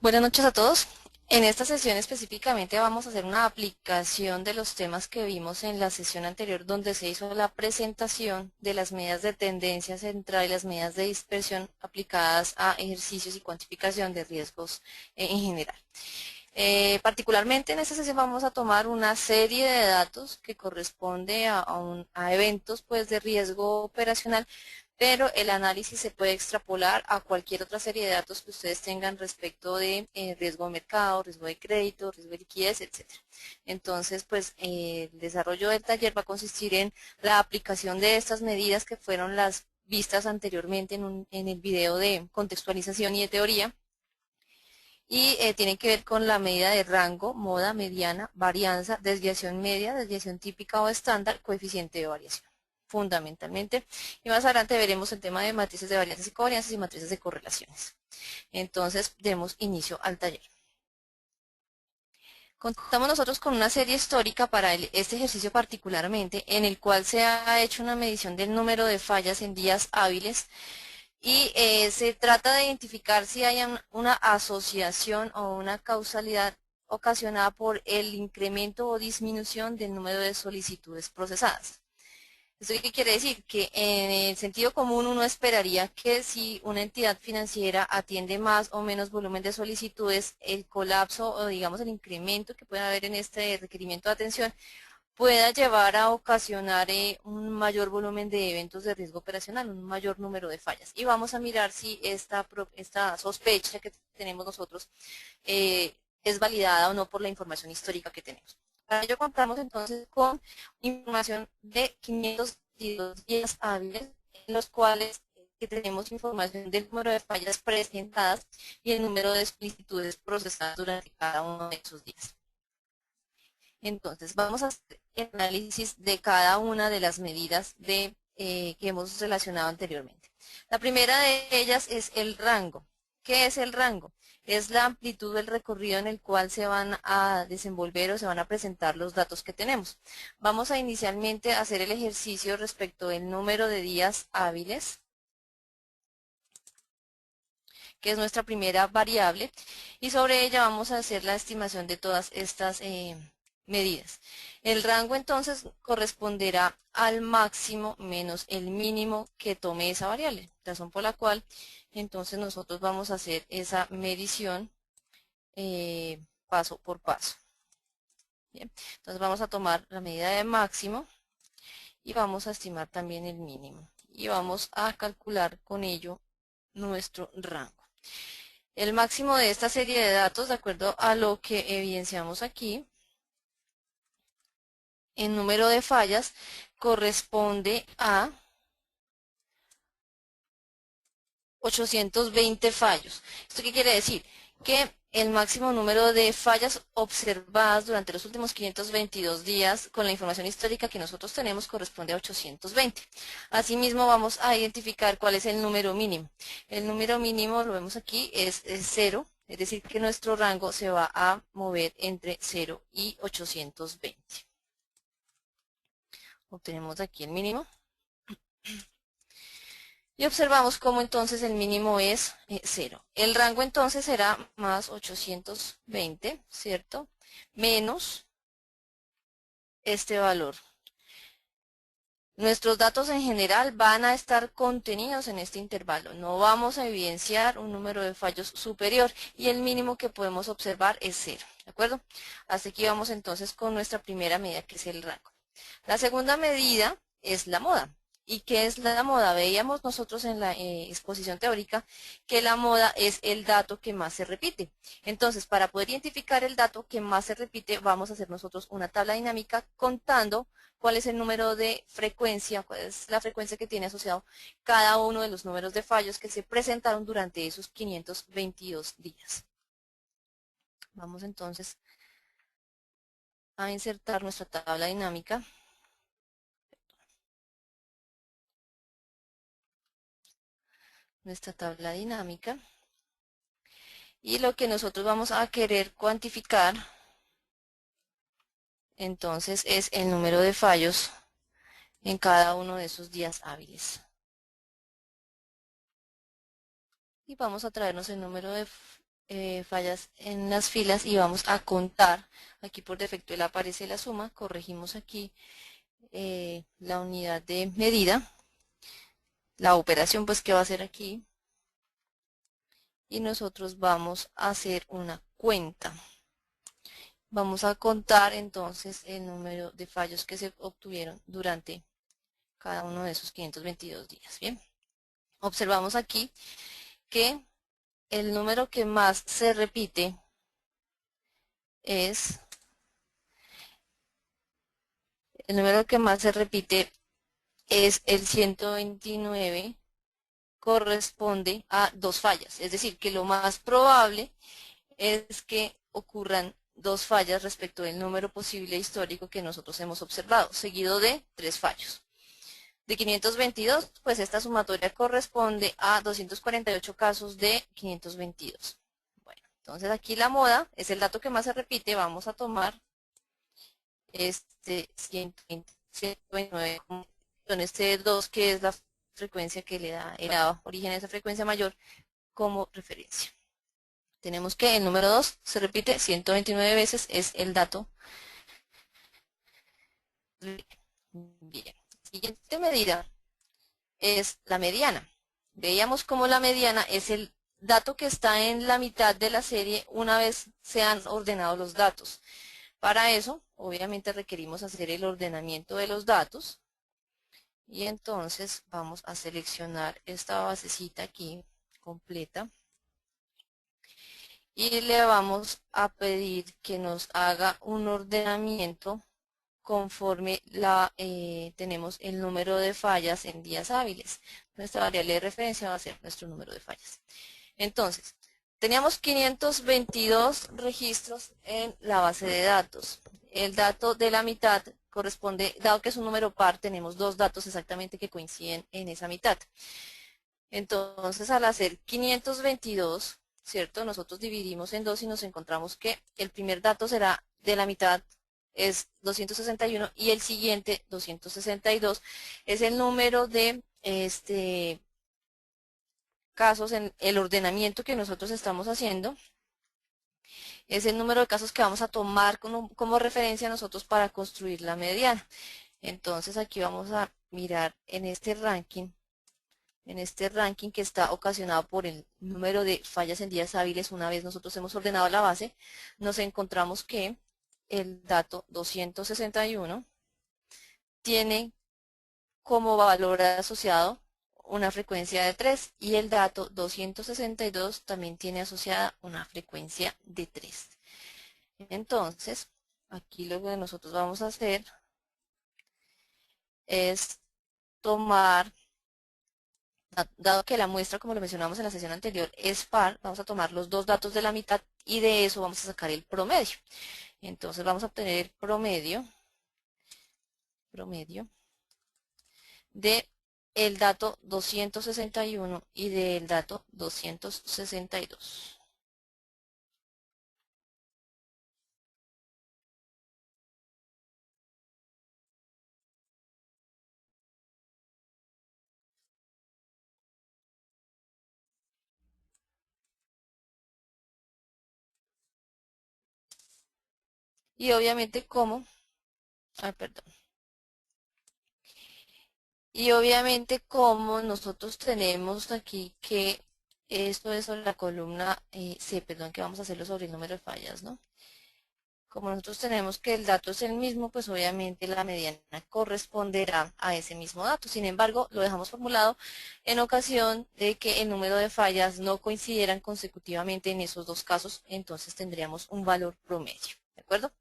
Buenas noches a todos. En esta sesión específicamente vamos a hacer una aplicación de los temas que vimos en la sesión anterior donde se hizo la presentación de las medidas de tendencia central y las medidas de dispersión aplicadas a ejercicios y cuantificación de riesgos en general. Particularmente en esta sesión vamos a tomar una serie de datos que corresponde a eventos pues, de riesgo operacional, pero el análisis se puede extrapolar a cualquier otra serie de datos que ustedes tengan respecto de riesgo de mercado, riesgo de crédito, riesgo de liquidez, etc. Entonces, pues el desarrollo del taller va a consistir en la aplicación de estas medidas que fueron las vistas anteriormente en el video de contextualización y de teoría, y tiene que ver con la medida de rango, moda, mediana, varianza, desviación media, desviación típica o estándar, coeficiente de variación, fundamentalmente. Y más adelante veremos el tema de matrices de varianzas y covarianzas y matrices de correlaciones. Entonces, demos inicio al taller. Contamos nosotros con una serie histórica para este ejercicio particularmente, en el cual se ha hecho una medición del número de fallas en días hábiles y se trata de identificar si hay una asociación o una causalidad ocasionada por el incremento o disminución del número de solicitudes procesadas. ¿Esto qué quiere decir? Que en el sentido común uno esperaría que si una entidad financiera atiende más o menos volumen de solicitudes, el colapso o digamos el incremento que pueda haber en este requerimiento de atención pueda llevar a ocasionar un mayor volumen de eventos de riesgo operacional, un mayor número de fallas. Y vamos a mirar si esta sospecha que tenemos nosotros es validada o no por la información histórica que tenemos. Para ello contamos entonces con información de 522 días hábiles, en los cuales que tenemos información del número de fallas presentadas y el número de solicitudes procesadas durante cada uno de esos días. Entonces, vamos a hacer el análisis de cada una de las medidas que hemos relacionado anteriormente. La primera de ellas es el rango. ¿Qué es el rango? Es la amplitud del recorrido en el cual se van a desenvolver o se van a presentar los datos que tenemos. Vamos a inicialmente hacer el ejercicio respecto del número de días hábiles, que es nuestra primera variable, y sobre ella vamos a hacer la estimación de todas estas medidas. El rango entonces corresponderá al máximo menos el mínimo que tome esa variable, razón por la cual entonces nosotros vamos a hacer esa medición paso por paso. Bien, entonces vamos a tomar la medida de máximo y vamos a estimar también el mínimo y vamos a calcular con ello nuestro rango. El máximo de esta serie de datos, de acuerdo a lo que evidenciamos aquí, en número de fallas, corresponde a 820 fallos. ¿Esto qué quiere decir? Que el máximo número de fallas observadas durante los últimos 522 días con la información histórica que nosotros tenemos corresponde a 820. Asimismo, vamos a identificar cuál es el número mínimo. El número mínimo, lo vemos aquí, es 0, es decir, que nuestro rango se va a mover entre 0 y 820. Obtenemos aquí el mínimo. Y observamos cómo entonces el mínimo es 0. El rango entonces será más 820, ¿cierto? Menos este valor. Nuestros datos en general van a estar contenidos en este intervalo. No vamos a evidenciar un número de fallos superior y el mínimo que podemos observar es 0. ¿De acuerdo? Hasta aquí vamos entonces con nuestra primera medida, que es el rango. La segunda medida es la moda. ¿Y qué es la moda? Veíamos nosotros en la exposición teórica que la moda es el dato que más se repite. Entonces, para poder identificar el dato que más se repite, vamos a hacer nosotros una tabla dinámica contando cuál es el número de frecuencia, cuál es la frecuencia que tiene asociado cada uno de los números de fallos que se presentaron durante esos 522 días. Vamos entonces a insertar nuestra tabla dinámica. Nuestra tabla dinámica. Y lo que nosotros vamos a querer cuantificar entonces es el número de fallos en cada uno de esos días hábiles. Y vamos a traernos el número fallas en las filas y vamos a contar. Aquí por defecto le aparece la suma, corregimos aquí la unidad de medida, la operación pues que va a hacer aquí, y nosotros vamos a hacer una cuenta. Vamos a contar entonces el número de fallos que se obtuvieron durante cada uno de esos 522 días. Bien, observamos aquí que el número que más se repite es el 129, corresponde a dos fallas, es decir, que lo más probable es que ocurran dos fallas respecto del número posible histórico que nosotros hemos observado, seguido de tres fallos. De 522, pues esta sumatoria corresponde a 248 casos de 522. Bueno, entonces aquí la moda es el dato que más se repite. Vamos a tomar este 129 con este 2, que es la frecuencia que le da origen a esa frecuencia mayor, como referencia. Tenemos que el número 2 se repite 129 veces, es el dato. Bien. Siguiente medida es la mediana. Veíamos cómo la mediana es el dato que está en la mitad de la serie una vez se han ordenado los datos. Para eso, obviamente requerimos hacer el ordenamiento de los datos. Y entonces vamos a seleccionar esta basecita aquí, completa. Y le vamos a pedir que nos haga un ordenamiento conforme tenemos el número de fallas en días hábiles. Nuestra variable de referencia va a ser nuestro número de fallas. Entonces, teníamos 522 registros en la base de datos. El dato de la mitad corresponde, dado que es un número par, tenemos dos datos exactamente que coinciden en esa mitad. Entonces, al hacer 522, ¿cierto? Nosotros dividimos en dos y nos encontramos que el primer dato será de la mitad, es 261, y el siguiente, 262, es el número de casos en el ordenamiento que nosotros estamos haciendo. Es el número de casos que vamos a tomar como referencia nosotros para construir la mediana. Entonces aquí vamos a mirar en este ranking que está ocasionado por el número de fallas en días hábiles. Una vez nosotros hemos ordenado la base, nos encontramos que el dato 261 tiene como valor asociado una frecuencia de 3 y el dato 262 también tiene asociada una frecuencia de 3. Entonces, aquí lo que nosotros vamos a hacer es tomar, dado que la muestra, como lo mencionamos en la sesión anterior, es par, vamos a tomar los dos datos de la mitad y de eso vamos a sacar el promedio. Entonces vamos a obtener el promedio de el dato 261 y del dato 262. Y obviamente perdón. Y obviamente como nosotros tenemos aquí que esto es sobre la columna C, perdón, que vamos a hacerlo sobre el número de fallas, ¿no? Como nosotros tenemos que el dato es el mismo, pues obviamente la mediana corresponderá a ese mismo dato. Sin embargo, lo dejamos formulado en ocasión de que el número de fallas no coincidieran consecutivamente en esos dos casos, entonces tendríamos un valor promedio, ¿de acuerdo?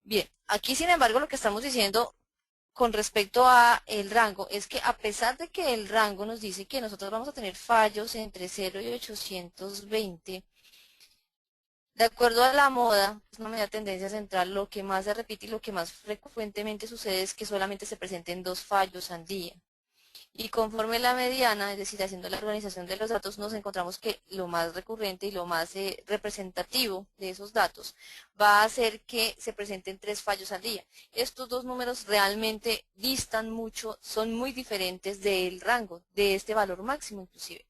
Bien, aquí sin embargo lo que estamos diciendo con respecto a el rango es que a pesar de que el rango nos dice que nosotros vamos a tener fallos entre 0 y 820, de acuerdo a la moda, es una media tendencia central, lo que más se repite y lo que más frecuentemente sucede es que solamente se presenten dos fallos al día. Y conforme la mediana, es decir, haciendo la organización de los datos, nos encontramos que lo más recurrente y lo más representativo de esos datos va a ser que se presenten tres fallos al día. Estos dos números realmente distan mucho, son muy diferentes del rango, de este valor máximo inclusive.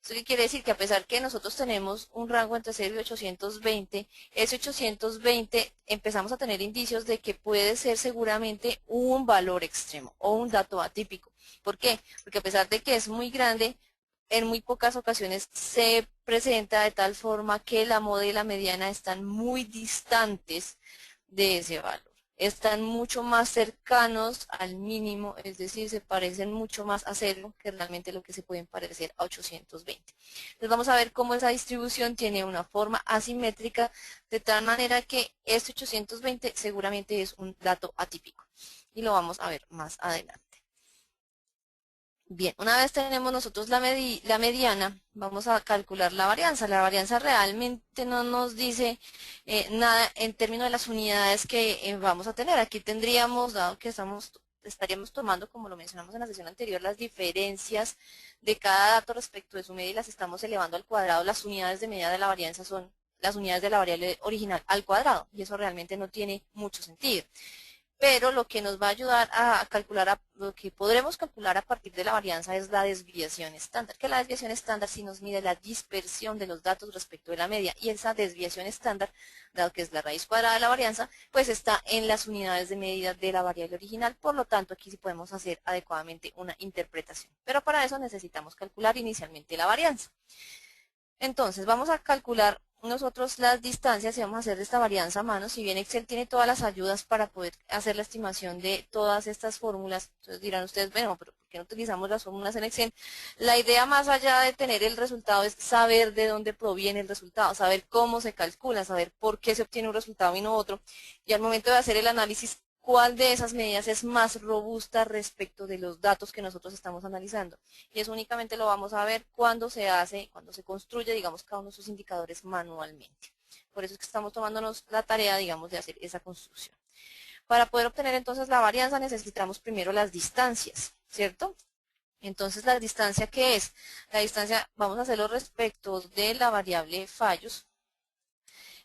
¿Esto qué quiere decir? Que a pesar que nosotros tenemos un rango entre 0 y 820, ese 820 empezamos a tener indicios de que puede ser seguramente un valor extremo o un dato atípico. ¿Por qué? Porque a pesar de que es muy grande, en muy pocas ocasiones se presenta de tal forma que la moda y la mediana están muy distantes de ese valor. Están mucho más cercanos al mínimo, es decir, se parecen mucho más a cero que realmente lo que se pueden parecer a 820. Entonces vamos a ver cómo esa distribución tiene una forma asimétrica, de tal manera que este 820 seguramente es un dato atípico. Y lo vamos a ver más adelante. Bien, una vez tenemos nosotros la mediana, vamos a calcular la varianza. La varianza realmente no nos dice nada en términos de las unidades que vamos a tener. Aquí tendríamos, dado que estaríamos tomando, como lo mencionamos en la sesión anterior, las diferencias de cada dato respecto de su media y las estamos elevando al cuadrado. Las unidades de medida de la varianza son las unidades de la variable original al cuadrado, y eso realmente no tiene mucho sentido. Pero lo que nos va a ayudar a calcular, lo que podremos calcular a partir de la varianza es la desviación estándar, que la desviación estándar sí nos mide la dispersión de los datos respecto de la media, y esa desviación estándar, dado que es la raíz cuadrada de la varianza, pues está en las unidades de medida de la variable original. Por lo tanto, aquí sí podemos hacer adecuadamente una interpretación, pero para eso necesitamos calcular inicialmente la varianza. Entonces vamos a calcular nosotros las distancias y vamos a hacer esta varianza a mano. Si bien Excel tiene todas las ayudas para poder hacer la estimación de todas estas fórmulas, entonces dirán ustedes, bueno, pero ¿por qué no utilizamos las fórmulas en Excel? La idea, más allá de tener el resultado, es saber de dónde proviene el resultado, saber cómo se calcula, saber por qué se obtiene un resultado y no otro, y al momento de hacer el análisis, cuál de esas medidas es más robusta respecto de los datos que nosotros estamos analizando. Y eso únicamente lo vamos a ver cuando se construye, digamos, cada uno de sus indicadores manualmente. Por eso es que estamos tomándonos la tarea, digamos, de hacer esa construcción. Para poder obtener entonces la varianza necesitamos primero las distancias, ¿cierto? Entonces, ¿la distancia qué es? La distancia, vamos a hacerlo respecto de la variable fallos.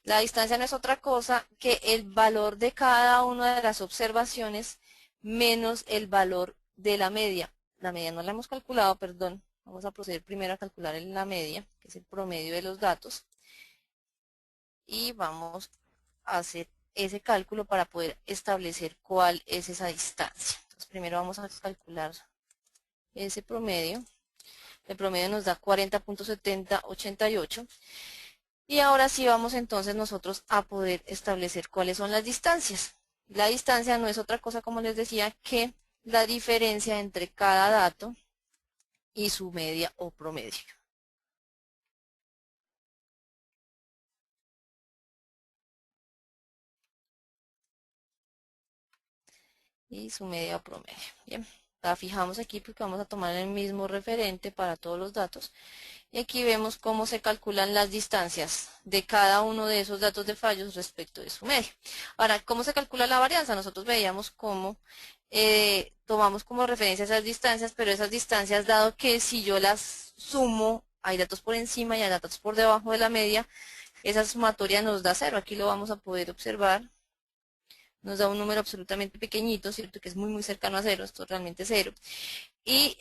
La distancia no es otra cosa que el valor de cada una de las observaciones menos el valor de la media. La media no la hemos calculado, perdón. Vamos a proceder primero a calcular la media, que es el promedio de los datos. Y vamos a hacer ese cálculo para poder establecer cuál es esa distancia. Entonces, primero vamos a calcular ese promedio. El promedio nos da 40.7088. Y ahora sí vamos entonces nosotros a poder establecer cuáles son las distancias. La distancia no es otra cosa, como les decía, que la diferencia entre cada dato y su media o promedio. Y su media o promedio. Bien, la fijamos aquí porque vamos a tomar el mismo referente para todos los datos. Y aquí vemos cómo se calculan las distancias de cada uno de esos datos de fallos respecto de su media. Ahora, ¿cómo se calcula la varianza? Nosotros veíamos cómo tomamos como referencia esas distancias, pero esas distancias, dado que si yo las sumo, hay datos por encima y hay datos por debajo de la media, esa sumatoria nos da cero. Aquí lo vamos a poder observar. Nos da un número absolutamente pequeñito, ¿cierto? Que es muy cercano a cero, esto realmente es cero. Y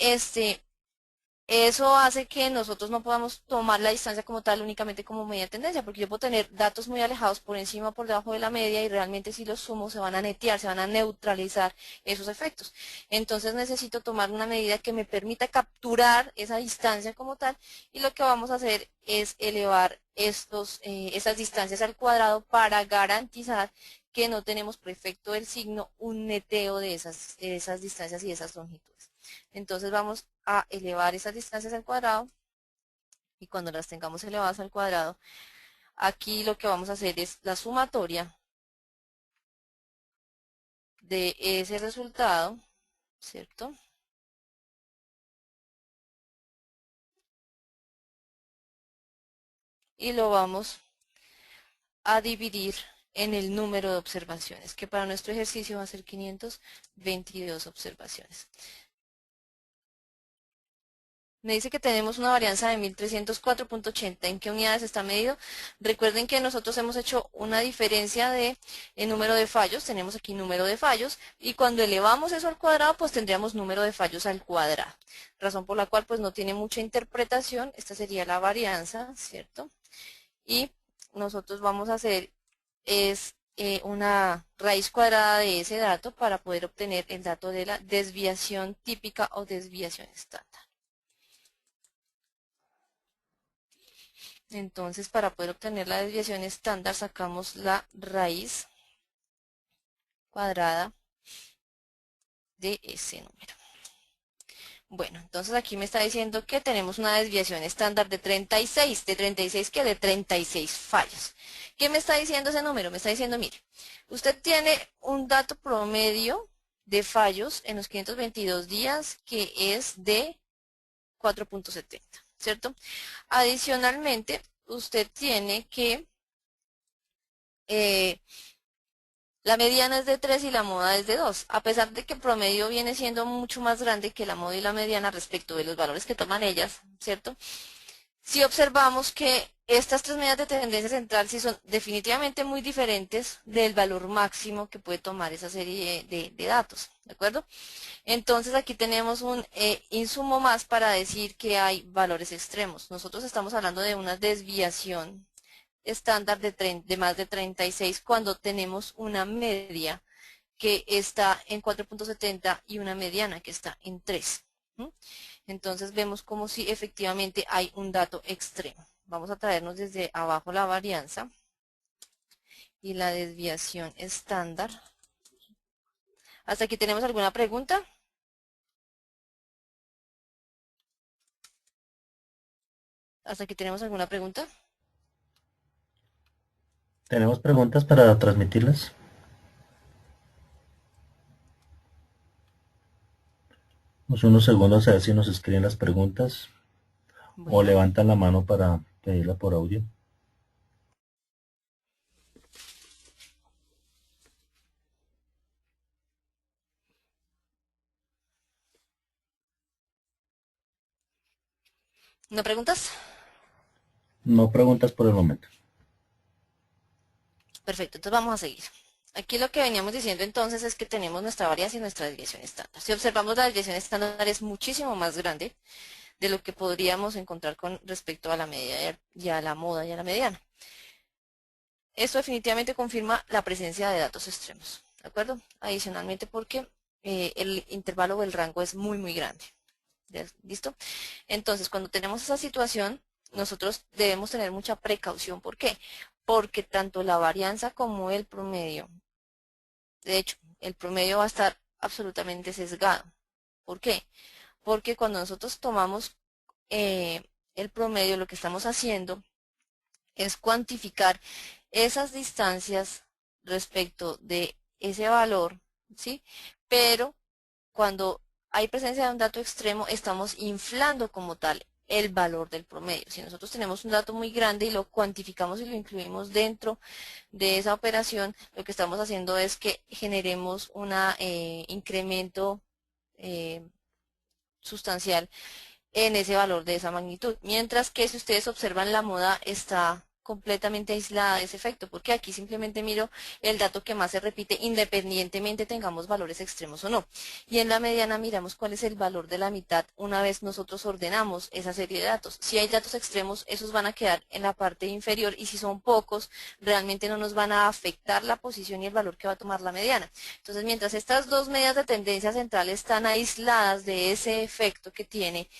eso hace que nosotros no podamos tomar la distancia como tal únicamente como media tendencia, porque yo puedo tener datos muy alejados por encima o por debajo de la media, y realmente si los sumo se van a netear, se van a neutralizar esos efectos. Entonces necesito tomar una medida que me permita capturar esa distancia como tal, y lo que vamos a hacer es elevar esas distancias al cuadrado para garantizar que no tenemos por efecto del signo un neteo de esas distancias y esas longitudes. Entonces vamos a elevar esas distancias al cuadrado, y cuando las tengamos elevadas al cuadrado, aquí lo que vamos a hacer es la sumatoria de ese resultado, ¿cierto? Y lo vamos a dividir en el número de observaciones, que para nuestro ejercicio va a ser 522 observaciones. Me dice que tenemos una varianza de 1304.80. ¿En qué unidades está medido? Recuerden que nosotros hemos hecho una diferencia de número de fallos. Tenemos aquí número de fallos. Y cuando elevamos eso al cuadrado, pues tendríamos número de fallos al cuadrado. Razón por la cual pues no tiene mucha interpretación. Esta sería la varianza, ¿cierto? Y nosotros vamos a hacer una raíz cuadrada de ese dato para poder obtener el dato de la desviación típica o desviación estándar. Entonces, para poder obtener la desviación estándar, sacamos la raíz cuadrada de ese número. Bueno, entonces aquí me está diciendo que tenemos una desviación estándar de 36. ¿De 36 qué? De 36 fallos. ¿Qué me está diciendo ese número? Me está diciendo, mire, usted tiene un dato promedio de fallos en los 522 días que es de 4.70, ¿cierto? Adicionalmente, usted tiene que la mediana es de 3 y la moda es de 2, a pesar de que el promedio viene siendo mucho más grande que la moda y la mediana respecto de los valores que toman ellas, ¿cierto? Si observamos que estas tres medidas de tendencia central sí son definitivamente muy diferentes del valor máximo que puede tomar esa serie de datos, ¿de acuerdo? Entonces aquí tenemos un insumo más para decir que hay valores extremos. Nosotros estamos hablando de una desviación estándar de más de 36 cuando tenemos una media que está en 4.70 y una mediana que está en 3. Entonces vemos como si efectivamente hay un dato extremo. Vamos a traernos desde abajo la varianza y la desviación estándar. ¿Hasta aquí tenemos alguna pregunta? ¿Hasta aquí tenemos alguna pregunta? ¿Tenemos preguntas para transmitirlas? Unos segundos a ver si nos escriben las preguntas o Bueno, levantan la mano para pedirla por audio. ¿no preguntas? No preguntas por el momento. Perfecto, entonces vamos a seguir. Aquí lo que veníamos diciendo entonces es que tenemos nuestra varianza y nuestra desviación estándar. Si observamos la desviación estándar es muchísimo más grande de lo que podríamos encontrar con respecto a la media y a la moda y a la mediana. Esto definitivamente confirma la presencia de datos extremos, ¿de acuerdo? Adicionalmente porque el intervalo o el rango es muy grande. ¿Listo? Entonces, cuando tenemos esa situación, nosotros debemos tener mucha precaución. ¿Por qué? Porque tanto la varianza como el promedio, de hecho, el promedio va a estar absolutamente sesgado. ¿Por qué? Porque cuando nosotros tomamos el promedio, lo que estamos haciendo es cuantificar esas distancias respecto de ese valor, ¿sí? Pero cuando hay presencia de un dato extremo, estamos inflando como tal el valor del promedio. Si nosotros tenemos un dato muy grande y lo cuantificamos y lo incluimos dentro de esa operación, lo que estamos haciendo es que generemos un incremento eh, sustancial en ese valor de esa magnitud. Mientras que si ustedes observan la moda está completamente aislada de ese efecto, porque aquí simplemente miro el dato que más se repite independientemente tengamos valores extremos o no. Y en la mediana miramos cuál es el valor de la mitad una vez nosotros ordenamos esa serie de datos. Si hay datos extremos, esos van a quedar en la parte inferior y si son pocos, realmente no nos van a afectar la posición y el valor que va a tomar la mediana. Entonces, mientras estas dos medidas de tendencia central están aisladas de ese efecto que tiene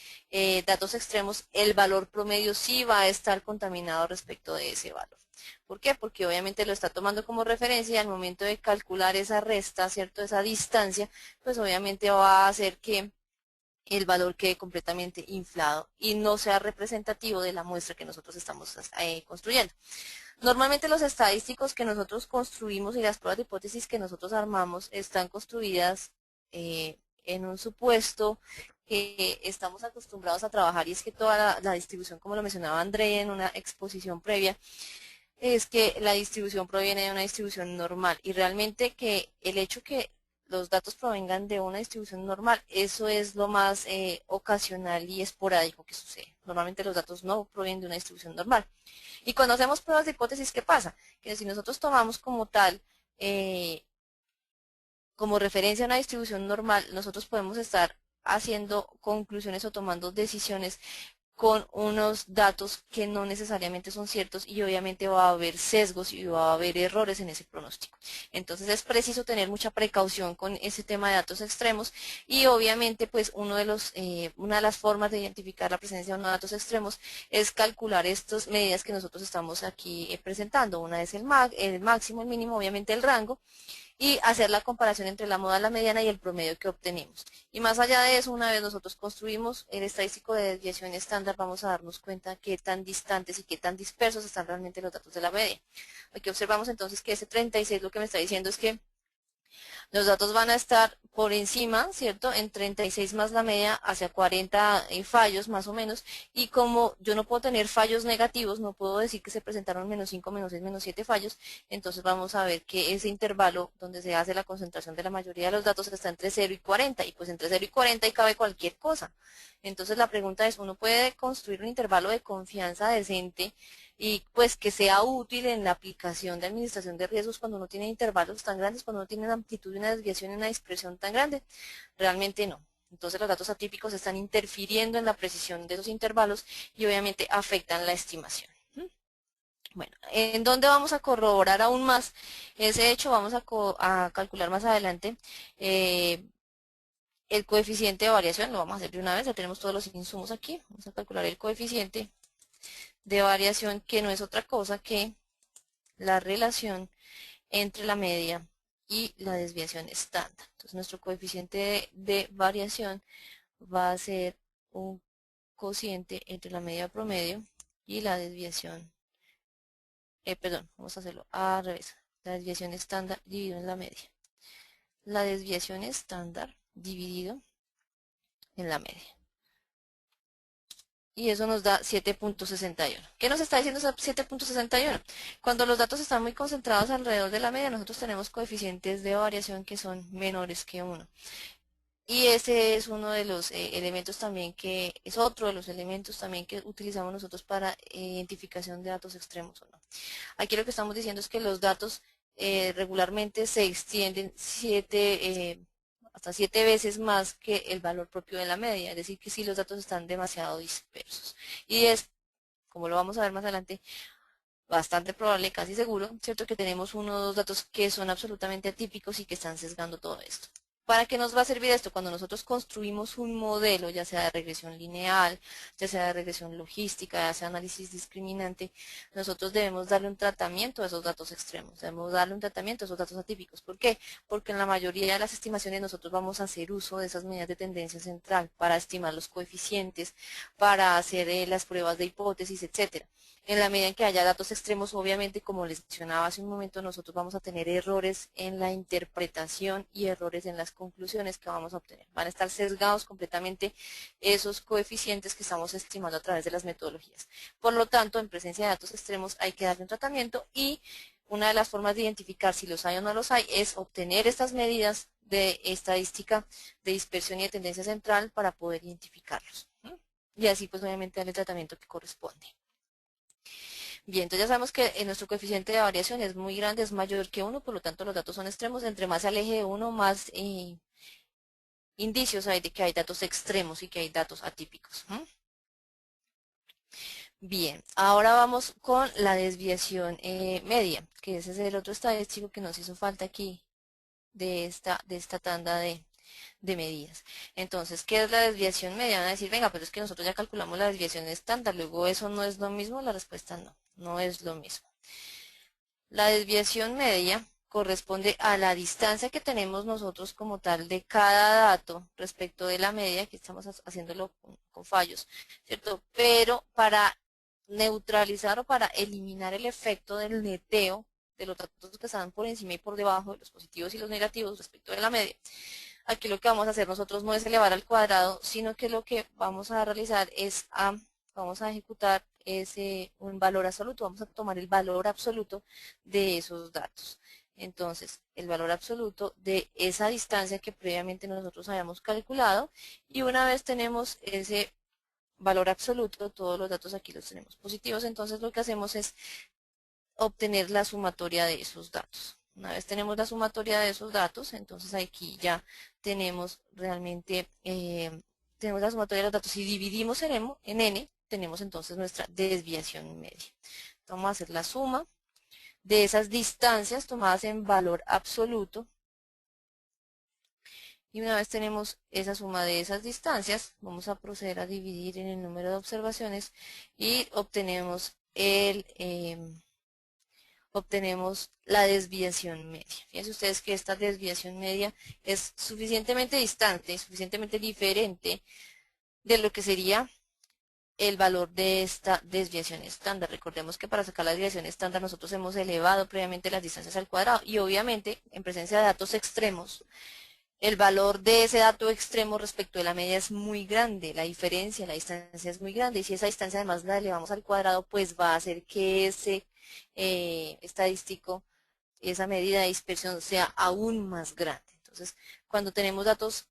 datos extremos, el valor promedio sí va a estar contaminado respecto de ese valor. ¿Por qué? Porque obviamente lo está tomando como referencia y al momento de calcular esa resta, ¿cierto? Esa distancia, pues obviamente va a hacer que el valor quede completamente inflado y no sea representativo de la muestra que nosotros estamos construyendo. Normalmente los estadísticos que nosotros construimos y las pruebas de hipótesis que nosotros armamos están construidas en un supuesto que estamos acostumbrados a trabajar y es que toda la distribución, como lo mencionaba André en una exposición previa, es que la distribución proviene de una distribución normal y realmente que el hecho que los datos provengan de una distribución normal. Eso es lo más ocasional y esporádico que sucede. Normalmente los datos no provienen de una distribución normal. Y cuando hacemos pruebas de hipótesis, ¿qué pasa? Que si nosotros tomamos como tal, como referencia a una distribución normal, nosotros podemos estar haciendo conclusiones o tomando decisiones con unos datos que no necesariamente son ciertos y obviamente va a haber sesgos y va a haber errores en ese pronóstico. Entonces es preciso tener mucha precaución con ese tema de datos extremos y obviamente pues una de las formas de identificar la presencia de unos datos extremos es calcular estas medidas que nosotros estamos aquí presentando. Una es el máximo, el mínimo, obviamente el rango, y hacer la comparación entre la moda, la mediana y el promedio que obtenemos. Y más allá de eso, una vez nosotros construimos el estadístico de desviación estándar, vamos a darnos cuenta qué tan distantes y qué tan dispersos están realmente los datos de la media. Aquí observamos entonces que ese 36 lo que me está diciendo es que los datos van a estar por encima, ¿cierto? En 36 más la media hacia 40 fallos más o menos. Y como yo no puedo tener fallos negativos, no puedo decir que se presentaron menos 5, menos 6, menos 7 fallos, entonces vamos a ver que ese intervalo donde se hace la concentración de la mayoría de los datos está entre 0 y 40. Y pues entre 0 y 40 y cabe cualquier cosa. Entonces la pregunta es, ¿uno puede construir un intervalo de confianza decente y pues que sea útil en la aplicación de administración de riesgos cuando uno tiene intervalos tan grandes, cuando uno tiene una amplitud, una desviación y una dispersión tan grande? Realmente no. Entonces los datos atípicos están interfiriendo en la precisión de esos intervalos y obviamente afectan la estimación. Bueno, ¿en dónde vamos a corroborar aún más ese hecho? Vamos a calcular más adelante el coeficiente de variación. Lo vamos a hacer de una vez, ya tenemos todos los insumos aquí. Vamos a calcular el coeficiente de variación, que no es otra cosa que la relación entre la media y la desviación estándar. Entonces nuestro coeficiente de variación va a ser un cociente entre la media promedio y la desviación, perdón, vamos a hacerlo al revés, la desviación estándar dividido en la media. La desviación estándar dividido en la media. Y eso nos da 7.61. ¿Qué nos está diciendo ese 7.61? Cuando los datos están muy concentrados alrededor de la media, nosotros tenemos coeficientes de variación que son menores que 1. Y ese es uno de los elementos también que, es otro de los elementos también que utilizamos nosotros para identificación de datos extremos o no. Aquí lo que estamos diciendo es que los datos regularmente se extienden hasta 7 veces más que el valor propio de la media, es decir, que si los datos están demasiado dispersos. Y es, como lo vamos a ver más adelante, bastante probable, casi seguro, ¿cierto? Que tenemos uno o dos datos que son absolutamente atípicos y que están sesgando todo esto. ¿Para qué nos va a servir esto? Cuando nosotros construimos un modelo, ya sea de regresión lineal, ya sea de regresión logística, ya sea análisis discriminante, nosotros debemos darle un tratamiento a esos datos extremos, debemos darle un tratamiento a esos datos atípicos. ¿Por qué? Porque en la mayoría de las estimaciones nosotros vamos a hacer uso de esas medidas de tendencia central para estimar los coeficientes, para hacer las pruebas de hipótesis, etcétera. En la medida en que haya datos extremos, obviamente, como les mencionaba hace un momento, nosotros vamos a tener errores en la interpretación y errores en las conclusiones que vamos a obtener. Van a estar sesgados completamente esos coeficientes que estamos estimando a través de las metodologías. Por lo tanto, en presencia de datos extremos hay que darle un tratamiento y una de las formas de identificar si los hay o no los hay es obtener estas medidas de estadística de dispersión y de tendencia central para poder identificarlos. Y así, pues, obviamente, darle el tratamiento que corresponde. Bien, entonces ya sabemos que nuestro coeficiente de variación es muy grande, es mayor que 1, por lo tanto los datos son extremos. Entre más se aleje de 1, más indicios hay de que hay datos extremos y que hay datos atípicos. Bien, ahora vamos con la desviación media, que ese es el otro estadístico que nos hizo falta aquí de esta tanda de medidas. Entonces, ¿qué es la desviación media? Van a decir, venga, pero es que nosotros ya calculamos la desviación estándar, luego eso no es lo mismo. La respuesta no, no es lo mismo. La desviación media corresponde a la distancia que tenemos nosotros como tal de cada dato respecto de la media, que estamos haciéndolo con fallos, ¿cierto? Pero para neutralizar o para eliminar el efecto del neteo de los datos que están por encima y por debajo de los positivos y los negativos respecto de la media, aquí lo que vamos a hacer nosotros no es elevar al cuadrado, sino que lo que vamos a realizar es vamos a ejecutar un valor absoluto, vamos a tomar el valor absoluto de esos datos. entonces el valor absoluto de esa distancia que previamente nosotros habíamos calculado, y una vez tenemos ese valor absoluto, todos los datos aquí los tenemos positivos, entonces lo que hacemos es obtener la sumatoria de esos datos. Una vez tenemos la sumatoria de esos datos, entonces aquí ya tenemos realmente, tenemos la sumatoria de los datos y dividimos en n, tenemos entonces nuestra desviación media. Vamos a hacer la suma de esas distancias tomadas en valor absoluto, y una vez tenemos esa suma de esas distancias, vamos a proceder a dividir en el número de observaciones y obtenemos la desviación media. Fíjense ustedes que esta desviación media es suficientemente distante, suficientemente diferente de lo que sería el valor de esta desviación estándar. Recordemos que para sacar la desviación estándar nosotros hemos elevado previamente las distancias al cuadrado, y obviamente en presencia de datos extremos el valor de ese dato extremo respecto de la media es muy grande, la diferencia, la distancia es muy grande, y si esa distancia además la elevamos al cuadrado, pues va a hacer que ese estadístico, esa medida de dispersión sea aún más grande. Entonces, cuando tenemos datos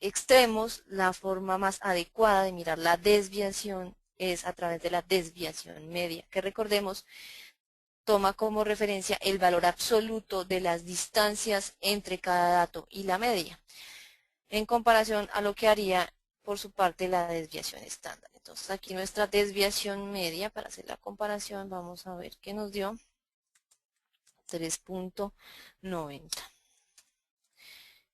extremos, la forma más adecuada de mirar la desviación es a través de la desviación media, que recordemos toma como referencia el valor absoluto de las distancias entre cada dato y la media, en comparación a lo que haría por su parte la desviación estándar. Entonces aquí nuestra desviación media, para hacer la comparación, vamos a ver qué nos dio: 3.90.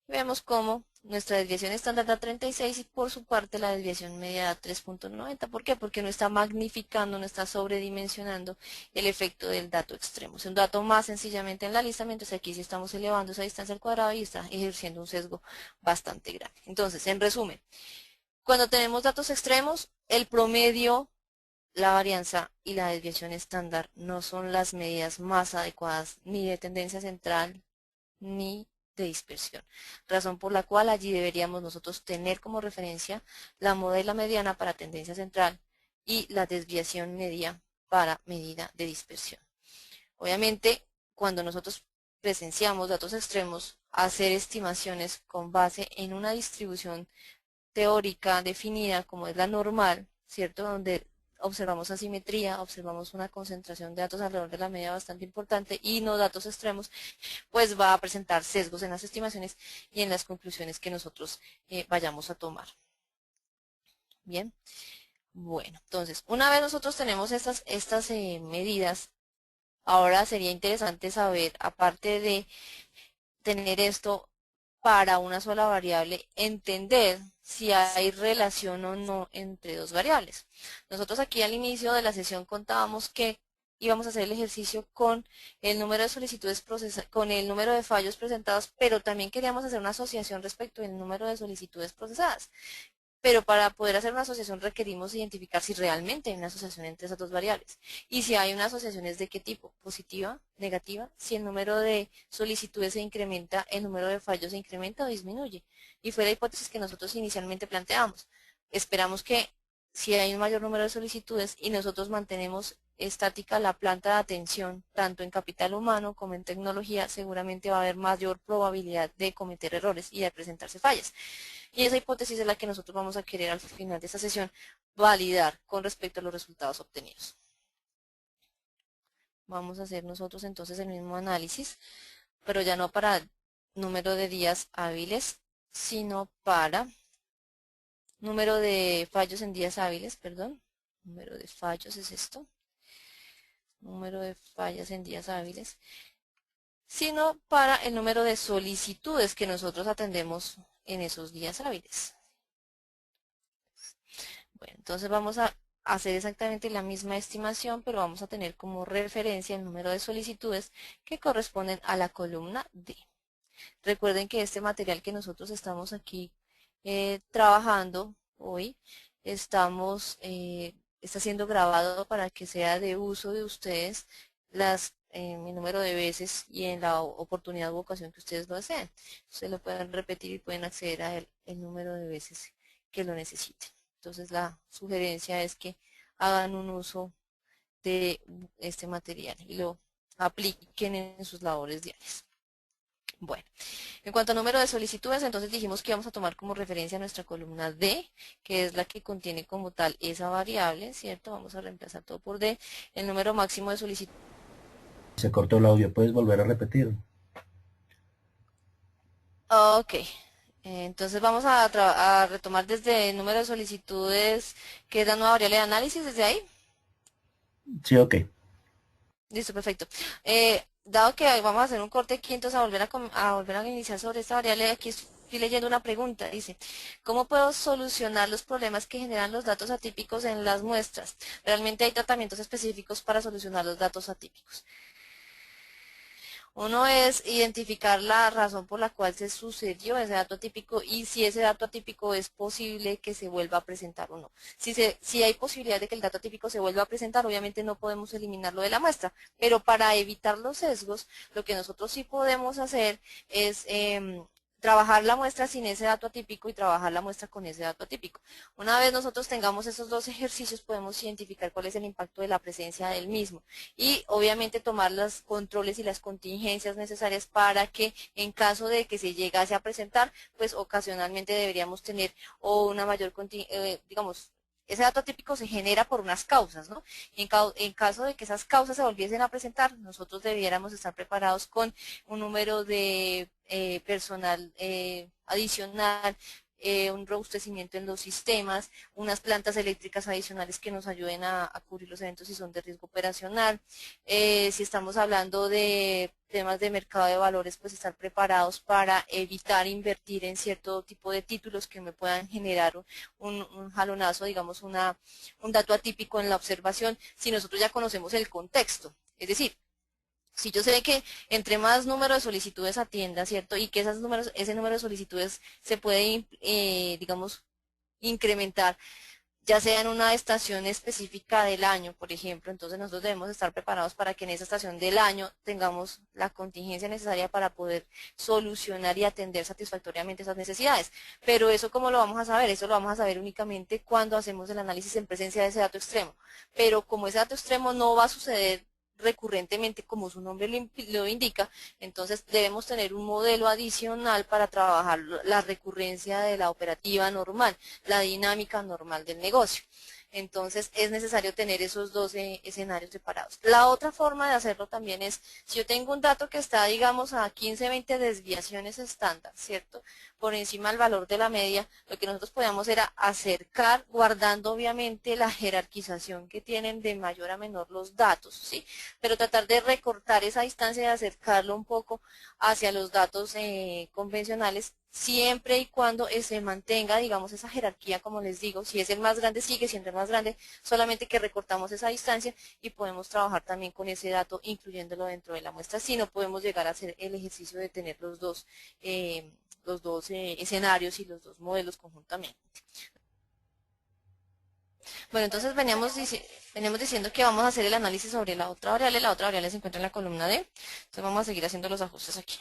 Vemos cómo nuestra desviación estándar da 36 y por su parte la desviación media da 3.90. ¿Por qué? Porque no está magnificando, no está sobredimensionando el efecto del dato extremo. Es un dato más sencillamente en la lista, mientras aquí sí estamos elevando esa distancia al cuadrado y está ejerciendo un sesgo bastante grande. Entonces, en resumen, cuando tenemos datos extremos, el promedio, la varianza y la desviación estándar no son las medidas más adecuadas ni de tendencia central ni de dispersión, razón por la cual allí deberíamos nosotros tener como referencia la moda y la mediana para tendencia central y la desviación media para medida de dispersión. Obviamente, cuando nosotros presenciamos datos extremos, hacer estimaciones con base en una distribución teórica definida como es la normal, ¿cierto? Donde observamos asimetría, observamos una concentración de datos alrededor de la media bastante importante y no datos extremos, pues va a presentar sesgos en las estimaciones y en las conclusiones que nosotros vayamos a tomar. Bien, bueno, entonces, una vez nosotros tenemos estas medidas, ahora sería interesante saber, aparte de tener esto para una sola variable, entender si hay relación o no entre dos variables. Nosotros aquí al inicio de la sesión contábamos que íbamos a hacer el ejercicio con el número de solicitudes procesadas, con el número de fallos presentados, pero también queríamos hacer una asociación respecto del número de solicitudes procesadas. Pero para poder hacer una asociación requerimos identificar si realmente hay una asociación entre esas dos variables. Y si hay una asociación, ¿es de qué tipo? ¿Positiva? ¿Negativa? Si el número de solicitudes se incrementa, ¿el número de fallos se incrementa o disminuye? Y fue la hipótesis que nosotros inicialmente planteamos. Esperamos que si hay un mayor número de solicitudes y nosotros mantenemos estática la planta de atención, tanto en capital humano como en tecnología, seguramente va a haber mayor probabilidad de cometer errores y de presentarse fallas. Y esa hipótesis es la que nosotros vamos a querer al final de esta sesión validar con respecto a los resultados obtenidos. Vamos a hacer nosotros entonces el mismo análisis, pero ya no para número de días hábiles, sino para número de fallos en días hábiles, perdón. Número de fallos es esto. Número de fallas en días hábiles, sino para el número de solicitudes que nosotros atendemos en esos días hábiles. Bueno, entonces vamos a hacer exactamente la misma estimación, pero vamos a tener como referencia el número de solicitudes que corresponden a la columna D. Recuerden que este material que nosotros estamos aquí trabajando hoy, está siendo grabado para que sea de uso de ustedes el número de veces y en la oportunidad u ocasión que ustedes lo deseen. Ustedes lo pueden repetir y pueden acceder a el número de veces que lo necesiten. Entonces la sugerencia es que hagan un uso de este material y lo apliquen en sus labores diarias. Bueno, en cuanto a número de solicitudes, entonces dijimos que íbamos a tomar como referencia nuestra columna D, que es la que contiene como tal esa variable, ¿cierto? Vamos a reemplazar todo por D. El número máximo de solicitudes. Se cortó el audio, ¿puedes volver a repetir? Ok, entonces vamos a retomar desde el número de solicitudes, que es la nueva variable de análisis, desde ahí. Sí, ok. Listo, perfecto. Dado que vamos a hacer un corte aquí, entonces a volver a iniciar sobre esta variable, aquí estoy leyendo una pregunta. Dice, ¿cómo puedo solucionar los problemas que generan los datos atípicos en las muestras? Realmente hay tratamientos específicos para solucionar los datos atípicos. Uno es identificar la razón por la cual se sucedió ese dato atípico y si ese dato atípico es posible que se vuelva a presentar o no. Si hay posibilidad de que el dato atípico se vuelva a presentar, obviamente no podemos eliminarlo de la muestra, pero para evitar los sesgos, lo que nosotros sí podemos hacer es trabajar la muestra sin ese dato atípico y trabajar la muestra con ese dato atípico. Una vez nosotros tengamos esos dos ejercicios, podemos identificar cuál es el impacto de la presencia del mismo y obviamente tomar los controles y las contingencias necesarias para que en caso de que se llegase a presentar, pues ocasionalmente deberíamos tener o una mayor, digamos, ese dato típico se genera por unas causas, ¿no? En caso de que esas causas se volviesen a presentar, nosotros debiéramos estar preparados con un número de personal adicional, un robustecimiento en los sistemas, unas plantas eléctricas adicionales que nos ayuden a cubrir los eventos si son de riesgo operacional. Si estamos hablando de temas de mercado de valores, pues estar preparados para evitar invertir en cierto tipo de títulos que me puedan generar un jalonazo, digamos, un dato atípico en la observación, si nosotros ya conocemos el contexto. Es decir, si yo sé que entre más número de solicitudes atienda, ¿cierto? Y que ese número de solicitudes se puede, digamos, incrementar, ya sea en una estación específica del año, por ejemplo, entonces nosotros debemos estar preparados para que en esa estación del año tengamos la contingencia necesaria para poder solucionar y atender satisfactoriamente esas necesidades. Pero eso, ¿cómo lo vamos a saber? Eso lo vamos a saber únicamente cuando hacemos el análisis en presencia de ese dato extremo. Pero como ese dato extremo no va a suceder recurrentemente como su nombre lo indica, entonces debemos tener un modelo adicional para trabajar la recurrencia de la operativa normal, la dinámica normal del negocio. Entonces es necesario tener esos dos escenarios separados. La otra forma de hacerlo también es, si yo tengo un dato que está, digamos, a 15, 20 desviaciones estándar, ¿cierto? Por encima del valor de la media, lo que nosotros podíamos era acercar, guardando obviamente la jerarquización que tienen de mayor a menor los datos, ¿sí? Pero tratar de recortar esa distancia y acercarlo un poco hacia los datos convencionales siempre y cuando se mantenga, digamos, esa jerarquía, como les digo, si es el más grande, sigue siendo el más grande, solamente que recortamos esa distancia y podemos trabajar también con ese dato, incluyéndolo dentro de la muestra, si no podemos llegar a hacer el ejercicio de tener los dos escenarios y los dos modelos conjuntamente. Bueno, entonces veníamos diciendo que vamos a hacer el análisis sobre la otra variable se encuentra en la columna D, entonces vamos a seguir haciendo los ajustes aquí.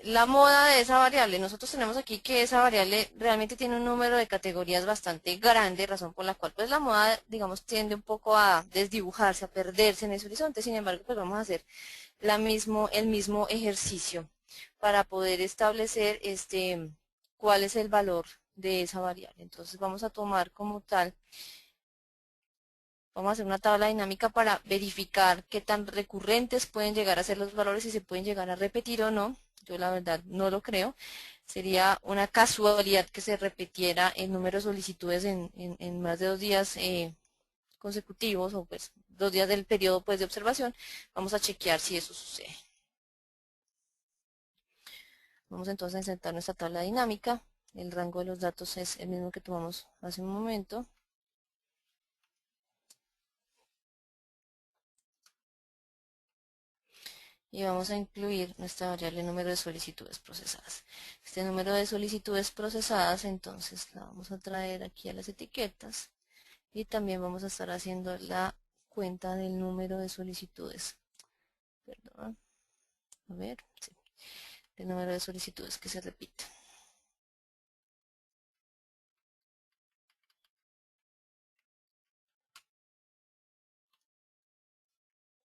La moda de esa variable. Nosotros tenemos aquí que esa variable realmente tiene un número de categorías bastante grande, razón por la cual pues la moda, digamos, tiende un poco a desdibujarse, a perderse en ese horizonte. Sin embargo, pues vamos a hacer el mismo ejercicio para poder establecer cuál es el valor de esa variable. Entonces vamos a tomar como tal. Vamos a hacer una tabla dinámica para verificar qué tan recurrentes pueden llegar a ser los valores y se pueden llegar a repetir o no. Yo la verdad no lo creo. Sería una casualidad que se repitiera el número de solicitudes en más de 2 días consecutivos o pues 2 días del periodo pues, de observación. Vamos a chequear si eso sucede. Vamos entonces a insertar nuestra tabla dinámica. El rango de los datos es el mismo que tomamos hace un momento. Y vamos a incluir nuestra variable número de solicitudes procesadas. Este número de solicitudes procesadas, entonces la vamos a traer aquí a las etiquetas y también vamos a estar haciendo la cuenta del número de solicitudes. Perdón, a ver, sí, el número de solicitudes que se repita.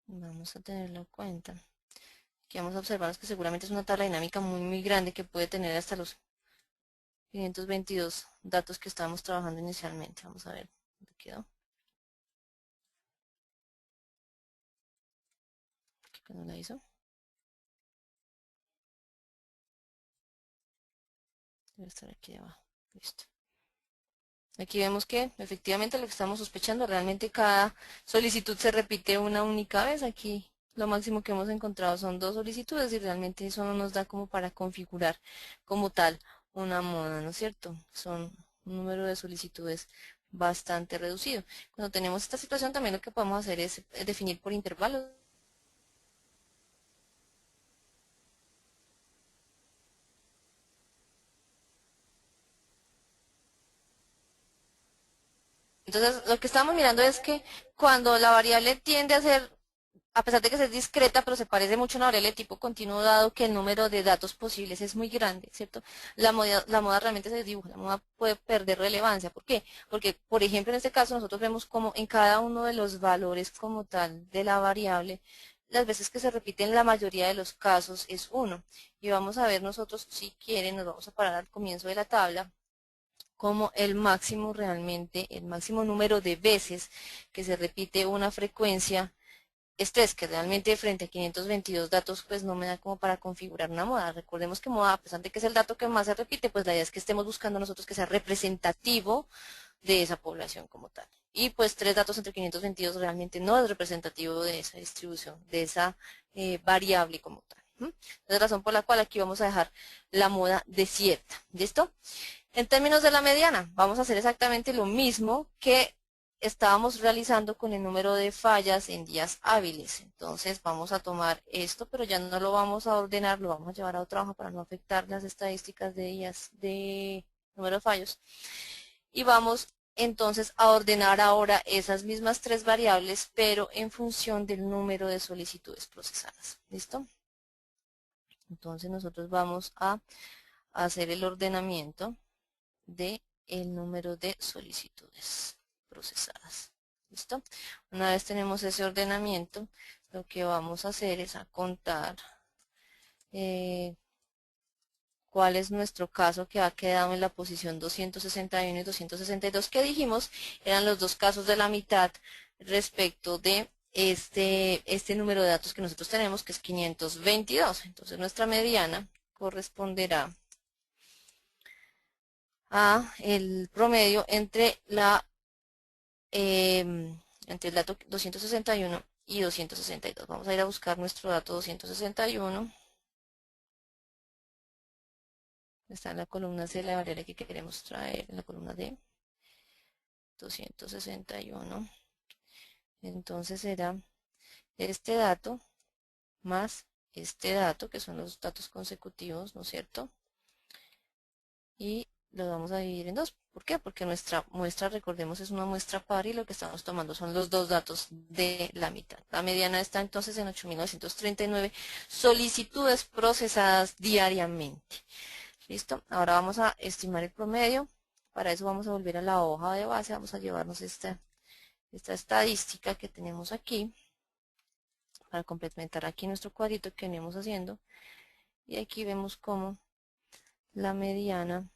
Vamos a tener la cuenta. que vamos a observar es que seguramente es una tabla dinámica muy grande que puede tener hasta los 522 datos que estábamos trabajando inicialmente. Vamos a ver dónde quedó. ¿Qué no la hizo? Debe estar aquí debajo. Listo. Aquí vemos que efectivamente lo que estamos sospechando, realmente cada solicitud se repite una única vez. Aquí lo máximo que hemos encontrado son 2 solicitudes y realmente eso no nos da como para configurar como tal una moda, ¿no es cierto? Son un número de solicitudes bastante reducido. Cuando tenemos esta situación también lo que podemos hacer es definir por intervalos. Entonces, lo que estamos mirando es que cuando la variable tiende a ser, a pesar de que es discreta, pero se parece mucho a una variable de tipo continuo, dado que el número de datos posibles es muy grande, ¿cierto? La moda realmente se dibuja, la moda puede perder relevancia. ¿Por qué? Porque, por ejemplo, en este caso nosotros vemos como en cada uno de los valores como tal de la variable, las veces que se repite en la mayoría de los casos es 1. Y vamos a ver nosotros, si quieren, nos vamos a parar al comienzo de la tabla, como el máximo realmente, el máximo número de veces que se repite una frecuencia es 3, que realmente frente a 522 datos pues no me da como para configurar una moda. Recordemos que moda, a pesar de que es el dato que más se repite, pues la idea es que estemos buscando nosotros que sea representativo de esa población como tal. Y pues 3 datos entre 522 realmente no es representativo de esa distribución, de esa variable como tal. Esa es la razón por la cual aquí vamos a dejar la moda desierta. ¿Listo? En términos de la mediana, vamos a hacer exactamente lo mismo que estábamos realizando con el número de fallas en días hábiles. Entonces vamos a tomar esto, pero ya no lo vamos a ordenar, lo vamos a llevar a otra hoja para no afectar las estadísticas de días de número de fallos. Y vamos entonces a ordenar ahora esas mismas 3 variables, pero en función del número de solicitudes procesadas. ¿Listo? Entonces nosotros vamos a hacer el ordenamiento de el número de solicitudes procesadas. ¿Listo? Una vez tenemos ese ordenamiento, lo que vamos a hacer es a contar cuál es nuestro caso que ha quedado en la posición 261 y 262 que dijimos eran los dos casos de la mitad respecto de este número de datos que nosotros tenemos, que es 522. Entonces nuestra mediana corresponderá a el promedio entre el dato 261 y 262. Vamos a ir a buscar nuestro dato 261. Está en la columna C, la variable que queremos traer, en la columna D. 261. Entonces será este dato más este dato, que son los datos consecutivos, ¿no es cierto? Y lo vamos a dividir en 2. ¿Por qué? Porque nuestra muestra, recordemos, es una muestra par y lo que estamos tomando son los 2 datos de la mitad. La mediana está entonces en 8.939 solicitudes procesadas diariamente. ¿Listo? Ahora vamos a estimar el promedio. Para eso vamos a volver a la hoja de base. Vamos a llevarnos esta estadística que tenemos aquí para complementar aquí nuestro cuadrito que venimos haciendo. Y aquí vemos cómo la mediana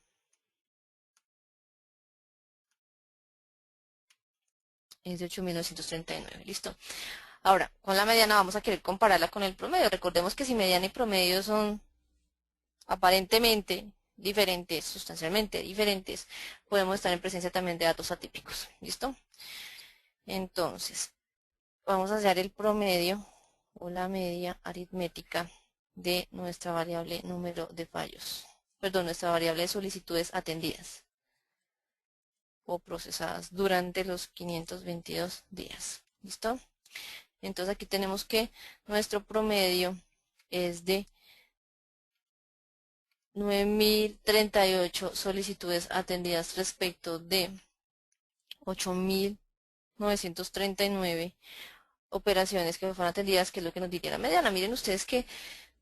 es de 8.939. Listo. Ahora, con la mediana vamos a querer compararla con el promedio. Recordemos que si mediana y promedio son aparentemente diferentes, sustancialmente diferentes, podemos estar en presencia también de datos atípicos. ¿Listo? Entonces, vamos a hallar el promedio o la media aritmética de nuestra variable número de fallos. Perdón, nuestra variable de solicitudes atendidas o procesadas durante los 522 días. ¿Listo? Entonces aquí tenemos que nuestro promedio es de 9.038 solicitudes atendidas respecto de 8.939 operaciones que fueron atendidas, que es lo que nos diría la mediana. Miren ustedes que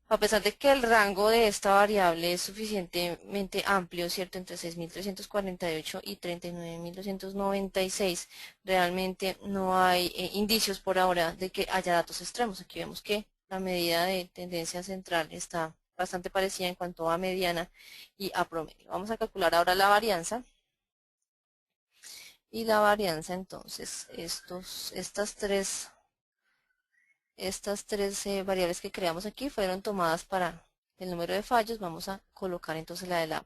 a pesar de que el rango de esta variable es suficientemente amplio, ¿cierto? Entre 6.348 y 39.296, realmente no hay indicios por ahora de que haya datos extremos. Aquí vemos que La medida de tendencia central está bastante parecida en cuanto a mediana y a promedio. Vamos a calcular ahora la varianza. Y la varianza, entonces, estas tres variables que creamos aquí fueron tomadas para el número de fallos. Vamos a colocar entonces la de las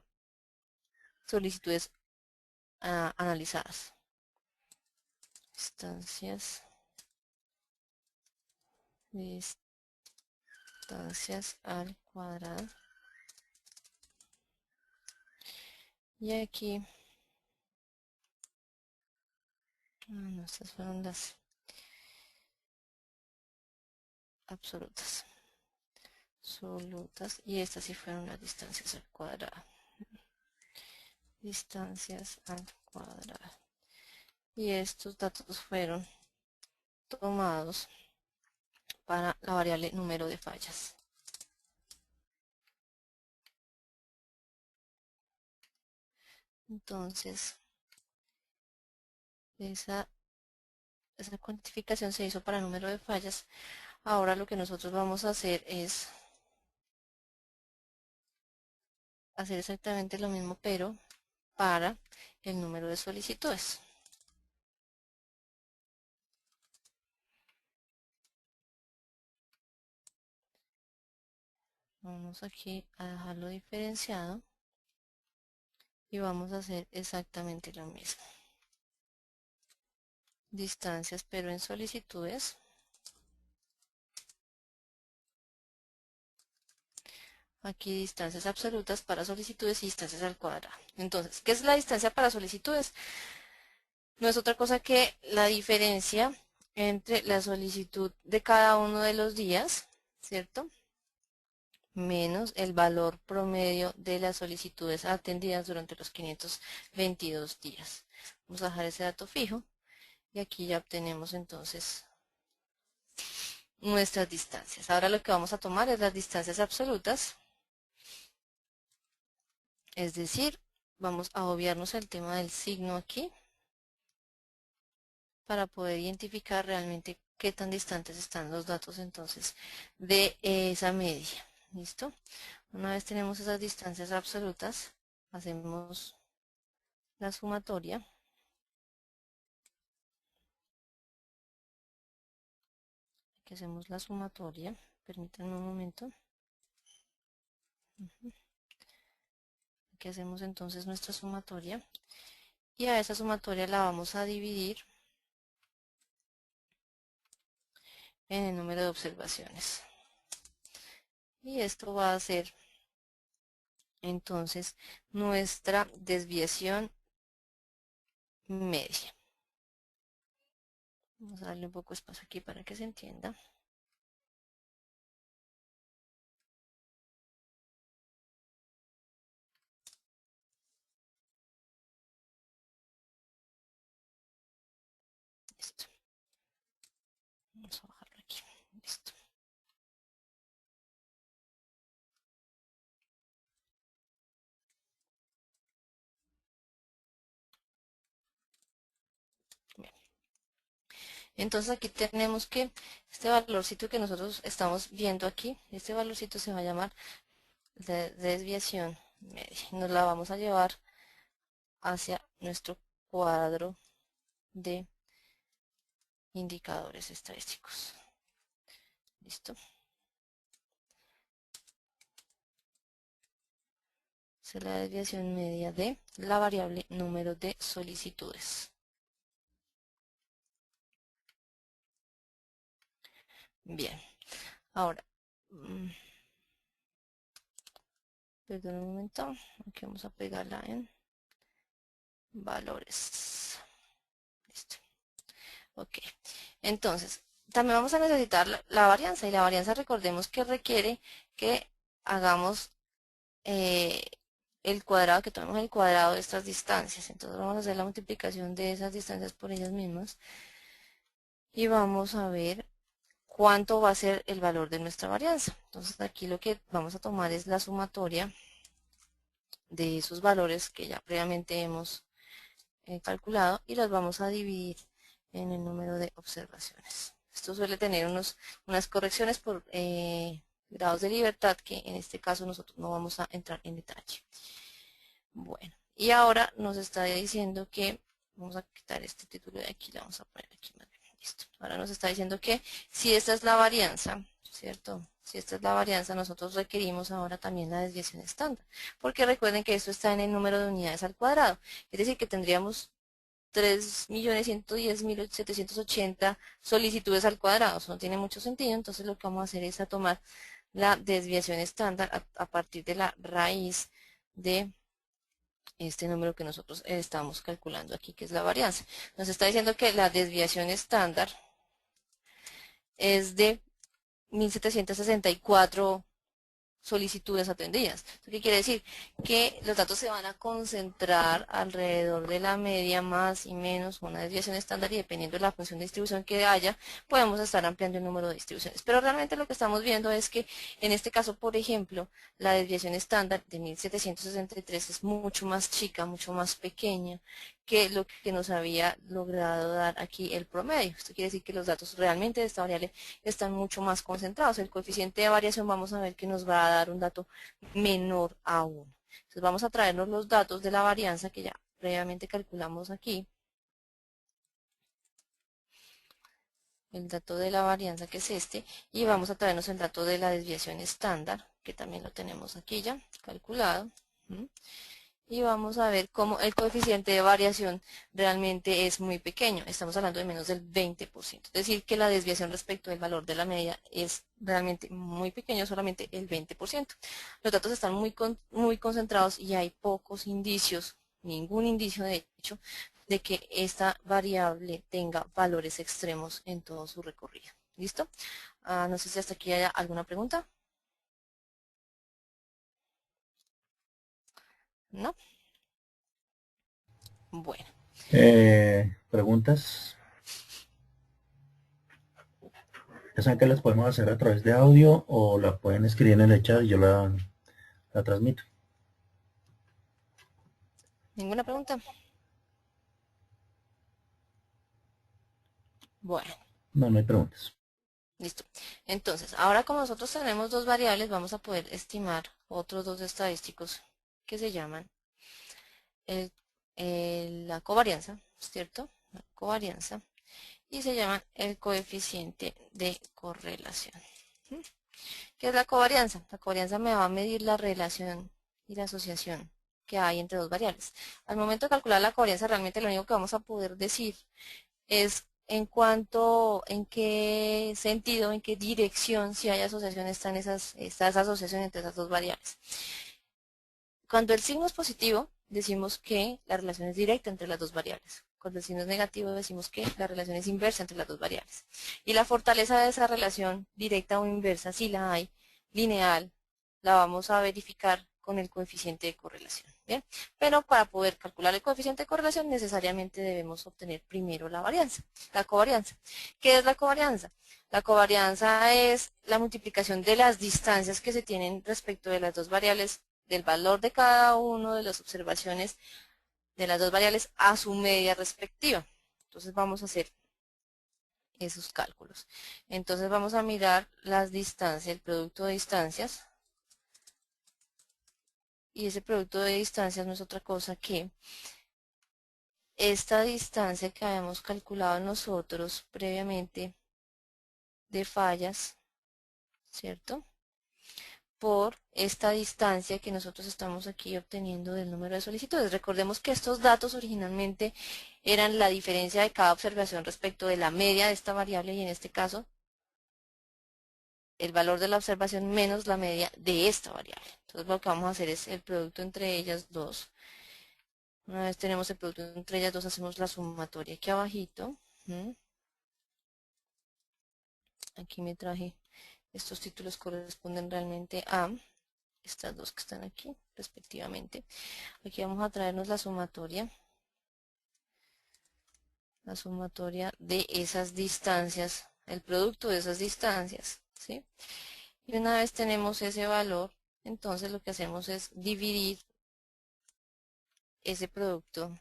solicitudes analizadas. Distancias al cuadrado. Y aquí, no, estas fueron las absolutas. Absolutas. Y estas sí fueron las distancias al cuadrado. Distancias al cuadrado. Y estos datos fueron tomados para la variable número de fallas. Entonces, esa cuantificación se hizo para el número de fallas. Ahora lo que nosotros vamos a hacer es hacer exactamente lo mismo, pero para el número de solicitudes. Vamos aquí a dejarlo diferenciado y vamos a hacer exactamente lo mismo. Distancias, pero en solicitudes. Aquí distancias absolutas para solicitudes y distancias al cuadrado. Entonces, ¿qué es la distancia para solicitudes? No es otra cosa que la diferencia entre la solicitud de cada uno de los días, ¿cierto? Menos el valor promedio de las solicitudes atendidas durante los 522 días. Vamos a dejar ese dato fijo y aquí ya obtenemos entonces nuestras distancias. Ahora lo que vamos a tomar es las distancias absolutas, es decir, vamos a obviarnos el tema del signo aquí para poder identificar realmente qué tan distantes están los datos entonces de esa media. ¿Listo? Una vez tenemos esas distancias absolutas, hacemos la sumatoria. Aquí hacemos la sumatoria. Permítanme un momento. Aquí hacemos entonces nuestra sumatoria. Y a esa sumatoria la vamos a dividir en el número de observaciones. Y esto va a ser entonces nuestra desviación media. Vamos a darle un poco de espacio aquí para que se entienda. Listo. Vamos a bajarlo aquí. Listo. Bien. Entonces aquí tenemos que este valorcito que nosotros estamos viendo aquí, este valorcito se va a llamar desviación media. Nos la vamos a llevar hacia nuestro cuadro de indicadores estadísticos. ¿Listo? Esa es la desviación media de la variable número de solicitudes. Bien, ahora, perdón un momento, aquí vamos a pegarla en valores. Listo. Ok, entonces, también vamos a necesitar la varianza, y la varianza recordemos que requiere que hagamos el cuadrado, que tomemos el cuadrado de estas distancias. Entonces vamos a hacer la multiplicación de esas distancias por ellas mismas y vamos a ver cuánto va a ser el valor de nuestra varianza. Entonces aquí lo que vamos a tomar es la sumatoria de esos valores que ya previamente hemos calculado y las vamos a dividir en el número de observaciones. Esto suele tener unas correcciones por grados de libertad que en este caso nosotros no vamos a entrar en detalle. Bueno, y ahora nos está diciendo que, vamos a quitar este título de aquí, le vamos a poner aquí más bien, listo. Ahora nos está diciendo que si esta es la varianza, ¿cierto? Si esta es la varianza, nosotros requerimos ahora también la desviación estándar, porque recuerden que esto está en el número de unidades al cuadrado, es decir, que tendríamos 3.110.780 solicitudes al cuadrado. Eso no tiene mucho sentido, entonces lo que vamos a hacer es a tomar la desviación estándar a partir de la raíz de este número que nosotros estamos calculando aquí, que es la varianza. Nos está diciendo que la desviación estándar es de 1.764 solicitudes atendidas. ¿Esto qué quiere decir? Que los datos se van a concentrar alrededor de la media más y menos una desviación estándar y dependiendo de la función de distribución que haya, podemos estar ampliando el número de distribuciones. Pero realmente lo que estamos viendo es que en este caso, por ejemplo, la desviación estándar de 1.763 es mucho más chica, mucho más pequeña que lo que nos había logrado dar aquí el promedio. Esto quiere decir que los datos realmente de esta variable están mucho más concentrados. El coeficiente de variación vamos a ver que nos va a dar un dato menor a 1. Entonces vamos a traernos los datos de la varianza que ya previamente calculamos aquí. El dato de la varianza que es este. Y vamos a traernos el dato de la desviación estándar, que también lo tenemos aquí ya calculado. Y vamos a ver cómo el coeficiente de variación realmente es muy pequeño. Estamos hablando de menos del 20%. Es decir, que la desviación respecto del valor de la media es realmente muy pequeño, solamente el 20%. Los datos están muy concentrados y hay pocos indicios, ningún indicio de hecho, de que esta variable tenga valores extremos en todo su recorrido. ¿Listo? No sé si hasta aquí haya alguna pregunta. ¿No? Bueno. ¿Preguntas? Ya saben que las podemos hacer a través de audio o la pueden escribir en el chat y yo la transmito. ¿Ninguna pregunta? Bueno. No, no hay preguntas. Listo. Entonces, ahora como nosotros tenemos dos variables, vamos a poder estimar otros dos estadísticos que se llaman la covarianza, ¿cierto? La covarianza. Y se llaman el coeficiente de correlación. ¿Mm? ¿Qué es la covarianza? La covarianza me va a medir la relación y la asociación que hay entre dos variables. Al momento de calcular la covarianza, realmente lo único que vamos a poder decir es en qué sentido, en qué dirección, si hay asociación, está esa asociación entre esas dos variables. Cuando el signo es positivo, decimos que la relación es directa entre las dos variables. Cuando el signo es negativo, decimos que la relación es inversa entre las dos variables. Y la fortaleza de esa relación directa o inversa, si la hay, lineal, la vamos a verificar con el coeficiente de correlación. ¿Bien? Pero para poder calcular el coeficiente de correlación necesariamente debemos obtener primero la varianza, la covarianza. ¿Qué es la covarianza? La covarianza es la multiplicación de las distancias que se tienen respecto de las dos variables, del valor de cada uno de las observaciones de las dos variables a su media respectiva. Entonces vamos a hacer esos cálculos. Entonces vamos a mirar las distancias, el producto de distancias. Y ese producto de distancias no es otra cosa que esta distancia que habíamos calculado nosotros previamente de fallas, ¿cierto? Por esta distancia que nosotros estamos aquí obteniendo del número de solicitudes. Recordemos que estos datos originalmente eran la diferencia de cada observación respecto de la media de esta variable y en este caso el valor de la observación menos la media de esta variable. Entonces lo que vamos a hacer es el producto entre ellas dos. Una vez tenemos el producto entre ellas dos, hacemos la sumatoria aquí abajito. Aquí me traje, estos títulos corresponden realmente a estas dos que están aquí, respectivamente. Aquí vamos a traernos la sumatoria de esas distancias, el producto de esas distancias, ¿sí? Y una vez tenemos ese valor, entonces lo que hacemos es dividir ese producto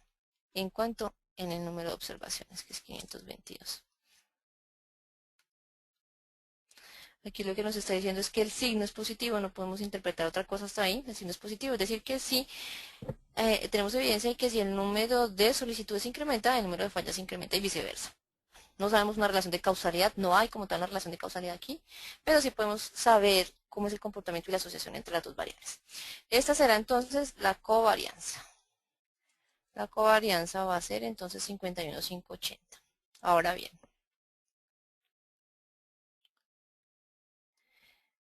en cuanto en el número de observaciones, que es 522. Aquí lo que nos está diciendo es que el signo es positivo, no podemos interpretar otra cosa hasta ahí, el signo es positivo, es decir que sí, tenemos evidencia de que si el número de solicitudes se incrementa, el número de fallas se incrementa y viceversa. No sabemos una relación de causalidad, no hay como tal una relación de causalidad aquí, pero sí podemos saber cómo es el comportamiento y la asociación entre las dos variables. Esta será entonces la covarianza. La covarianza va a ser entonces 51,580. Ahora bien,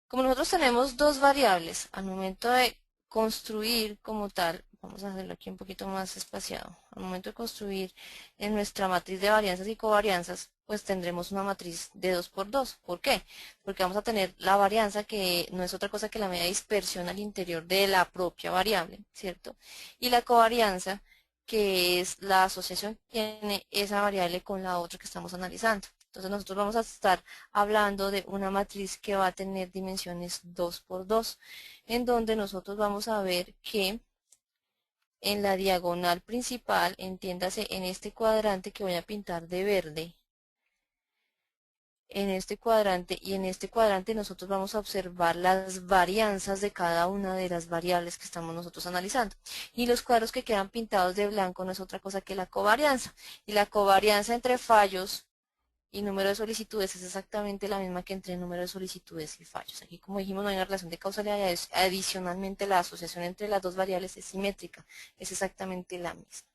como nosotros tenemos dos variables, al momento de construir como tal, vamos a hacerlo aquí un poquito más espaciado, al momento de construir en nuestra matriz de varianzas y covarianzas, pues tendremos una matriz de 2 por 2. ¿Por qué? Porque vamos a tener la varianza que no es otra cosa que la medida de dispersión al interior de la propia variable, ¿cierto? Y la covarianza, que es la asociación que tiene esa variable con la otra que estamos analizando. Entonces nosotros vamos a estar hablando de una matriz que va a tener dimensiones 2 por 2, en donde nosotros vamos a ver que en la diagonal principal, entiéndase en este cuadrante que voy a pintar de verde, en este cuadrante y en este cuadrante nosotros vamos a observar las varianzas de cada una de las variables que estamos nosotros analizando. Y los cuadros que quedan pintados de blanco no es otra cosa que la covarianza. Y la covarianza entre fallos y número de solicitudes es exactamente la misma que entre número de solicitudes y fallos. Aquí, como dijimos, no hay una relación de causalidad. Adicionalmente, la asociación entre las dos variables es simétrica, es exactamente la misma.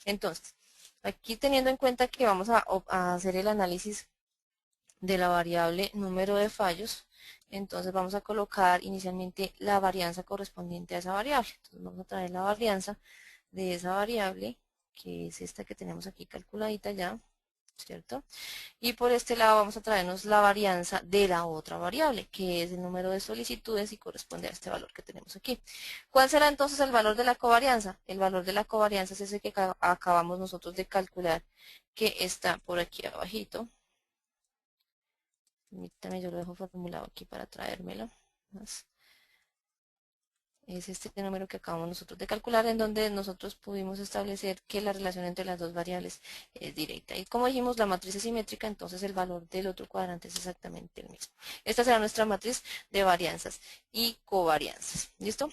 Entonces, aquí teniendo en cuenta que vamos a hacer el análisis de la variable número de fallos, entonces vamos a colocar inicialmente la varianza correspondiente a esa variable. Entonces vamos a traer la varianza de esa variable, que es esta que tenemos aquí calculadita ya, ¿cierto? Y por este lado vamos a traernos la varianza de la otra variable, que es el número de solicitudes y corresponde a este valor que tenemos aquí. ¿Cuál será entonces el valor de la covarianza? El valor de la covarianza es ese que acabamos nosotros de calcular, que está por aquí abajito. Permítame, yo lo dejo formulado aquí para traérmelo. Es este número que acabamos nosotros de calcular, en donde nosotros pudimos establecer que la relación entre las dos variables es directa. Y como dijimos, la matriz es simétrica, entonces el valor del otro cuadrante es exactamente el mismo. Esta será nuestra matriz de varianzas y covarianzas. ¿Listo?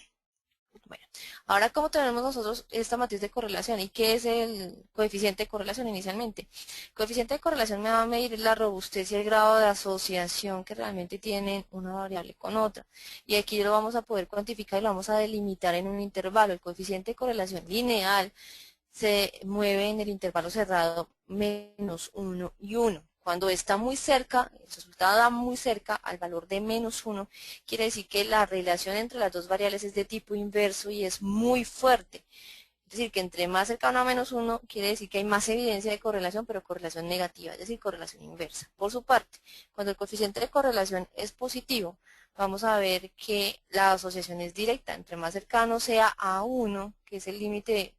Bueno, ahora cómo tenemos nosotros esta matriz de correlación y qué es el coeficiente de correlación inicialmente. El coeficiente de correlación me va a medir la robustez y el grado de asociación que realmente tienen una variable con otra. Y aquí lo vamos a poder cuantificar y lo vamos a delimitar en un intervalo. El coeficiente de correlación lineal se mueve en el intervalo cerrado -1 y 1. Cuando está muy cerca, el resultado da muy cerca al valor de -1, quiere decir que la relación entre las dos variables es de tipo inverso y es muy fuerte. Es decir, que entre más cercano a -1, quiere decir que hay más evidencia de correlación, pero correlación negativa, es decir, correlación inversa. Por su parte, cuando el coeficiente de correlación es positivo, vamos a ver que la asociación es directa. Entre más cercano sea a 1, que es el límite,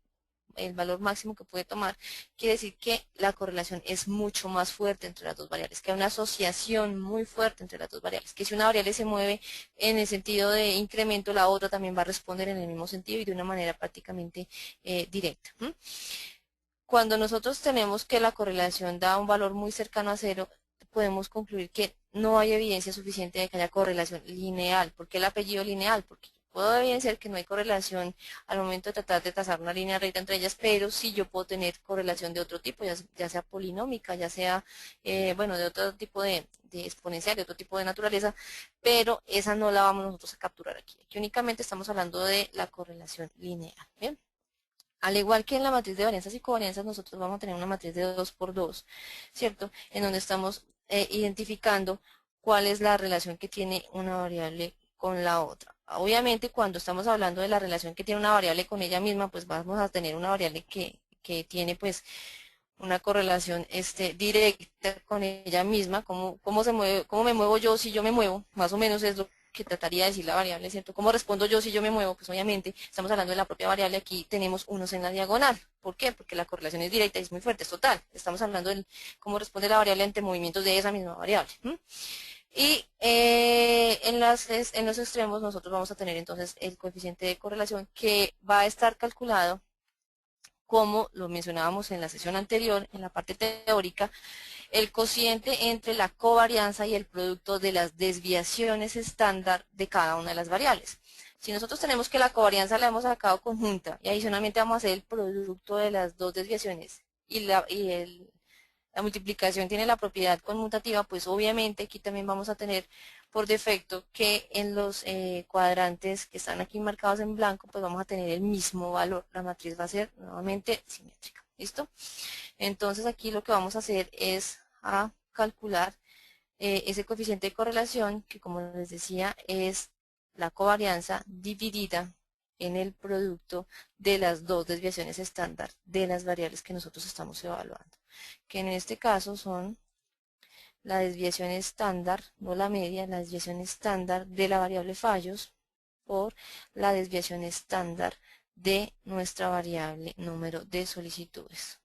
el valor máximo que puede tomar, quiere decir que la correlación es mucho más fuerte entre las dos variables, que hay una asociación muy fuerte entre las dos variables, que si una variable se mueve en el sentido de incremento, la otra también va a responder en el mismo sentido y de una manera prácticamente directa. Cuando nosotros tenemos que la correlación da un valor muy cercano a cero, podemos concluir que no hay evidencia suficiente de que haya correlación lineal. ¿Por qué el apellido lineal? Porque puedo evidenciar que no hay correlación al momento de tratar de trazar una línea recta entre ellas, pero sí yo puedo tener correlación de otro tipo, ya sea polinómica, ya sea, bueno, de otro tipo de exponencial, de otro tipo de naturaleza, pero esa no la vamos nosotros a capturar aquí. Aquí únicamente estamos hablando de la correlación lineal. ¿Bien? Al igual que en la matriz de varianzas y covarianzas, nosotros vamos a tener una matriz de 2 por 2, ¿cierto? En donde estamos identificando cuál es la relación que tiene una variable con la otra. Obviamente, cuando estamos hablando de la relación que tiene una variable con ella misma, pues vamos a tener una variable que tiene pues una correlación directa con ella misma, cómo se mueve, cómo me muevo yo si yo me muevo, más o menos es lo que trataría de decir la variable, ¿cierto? ¿Cómo respondo yo si yo me muevo? Pues obviamente estamos hablando de la propia variable, aquí tenemos unos en la diagonal. ¿Por qué? Porque la correlación es directa y es muy fuerte, es total. Estamos hablando de cómo responde la variable ante movimientos de esa misma variable. Y en los extremos nosotros vamos a tener entonces el coeficiente de correlación que va a estar calculado como lo mencionábamos en la sesión anterior, en la parte teórica, el cociente entre la covarianza y el producto de las desviaciones estándar de cada una de las variables. Si nosotros tenemos que la covarianza la hemos sacado conjunta y adicionalmente vamos a hacer el producto de las dos desviaciones y la multiplicación tiene la propiedad conmutativa, pues obviamente aquí también vamos a tener por defecto que en los cuadrantes que están aquí marcados en blanco, pues vamos a tener el mismo valor. La matriz va a ser nuevamente simétrica. ¿Listo? Entonces aquí lo que vamos a hacer es a calcular ese coeficiente de correlación que, como les decía, es la covarianza dividida en el producto de las dos desviaciones estándar de las variables que nosotros estamos evaluando, que en este caso son la desviación estándar, no la media, la desviación estándar de la variable fallos por la desviación estándar de nuestra variable número de solicitudes.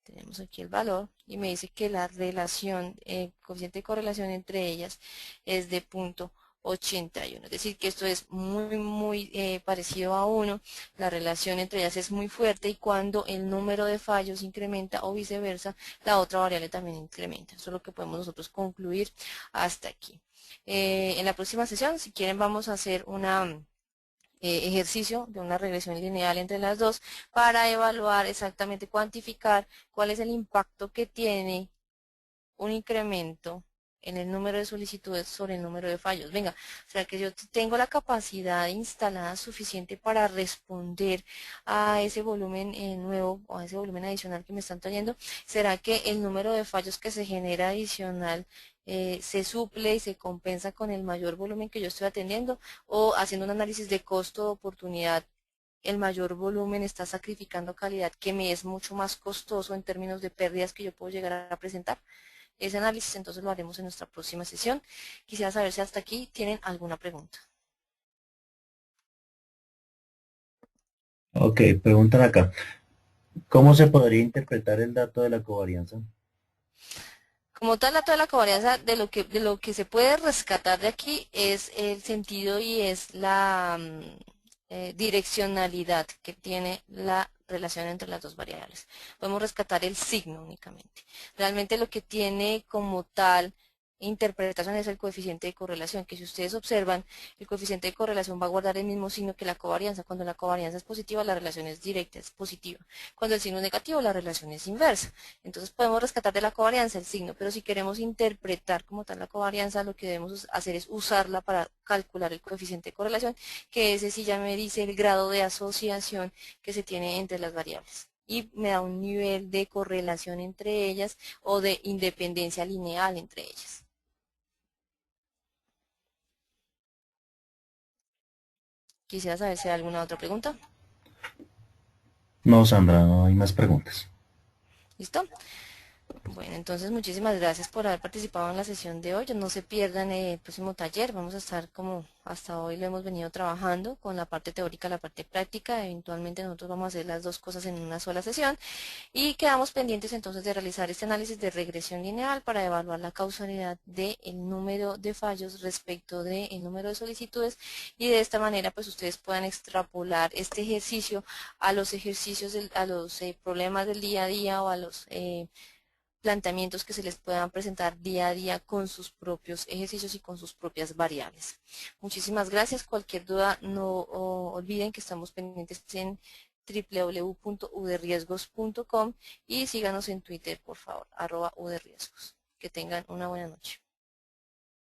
Tenemos aquí el valor y me dice que la relación, coeficiente de correlación entre ellas es de 0.81. Es decir, que esto es muy parecido a 1. La relación entre ellas es muy fuerte y cuando el número de fallos incrementa o viceversa, la otra variable también incrementa. Eso es lo que podemos nosotros concluir hasta aquí. En la próxima sesión, si quieren, vamos a hacer una ejercicio de una regresión lineal entre las dos para evaluar exactamente, cuantificar cuál es el impacto que tiene un incremento en el número de solicitudes sobre el número de fallos. Venga, o sea que yo tengo la capacidad instalada suficiente para responder a ese volumen nuevo o a ese volumen adicional que me están trayendo. ¿Será que el número de fallos que se genera adicional se suple y se compensa con el mayor volumen que yo estoy atendiendo? O haciendo un análisis de costo de oportunidad, el mayor volumen está sacrificando calidad que me es mucho más costoso en términos de pérdidas que yo puedo llegar a presentar. Ese análisis entonces lo haremos en nuestra próxima sesión. Quisiera saber si hasta aquí tienen alguna pregunta. Ok, preguntan acá. ¿Cómo se podría interpretar el dato de la covarianza? Como tal, la tabla de covarianza de lo que se puede rescatar de aquí es el sentido y es la direccionalidad que tiene la relación entre las dos variables. Podemos rescatar el signo únicamente. Realmente lo que tiene como tal interpretación es el coeficiente de correlación, que si ustedes observan, el coeficiente de correlación va a guardar el mismo signo que la covarianza. Cuando la covarianza es positiva, la relación es directa, es positiva. Cuando el signo es negativo, la relación es inversa. Entonces podemos rescatar de la covarianza el signo, pero si queremos interpretar como tal la covarianza, lo que debemos hacer es usarla para calcular el coeficiente de correlación, que ese sí ya me dice el grado de asociación que se tiene entre las variables. Y me da un nivel de correlación entre ellas o de independencia lineal entre ellas. Quisiera saber si hay alguna otra pregunta. No, Sandra, no hay más preguntas. ¿Listo? Bueno, entonces muchísimas gracias por haber participado en la sesión de hoy. No se pierdan el próximo taller. Vamos a estar como hasta hoy lo hemos venido trabajando con la parte teórica y la parte práctica. Eventualmente nosotros vamos a hacer las dos cosas en una sola sesión y quedamos pendientes entonces de realizar este análisis de regresión lineal para evaluar la causalidad del número de fallos respecto del número de solicitudes y de esta manera pues ustedes puedan extrapolar este ejercicio a los ejercicios, a los problemas del día a día o a los planteamientos que se les puedan presentar día a día con sus propios ejercicios y con sus propias variables. Muchísimas gracias. Cualquier duda no olviden que estamos pendientes en www.udriesgos.com y síganos en Twitter, por favor, @udriesgos. Que tengan una buena noche.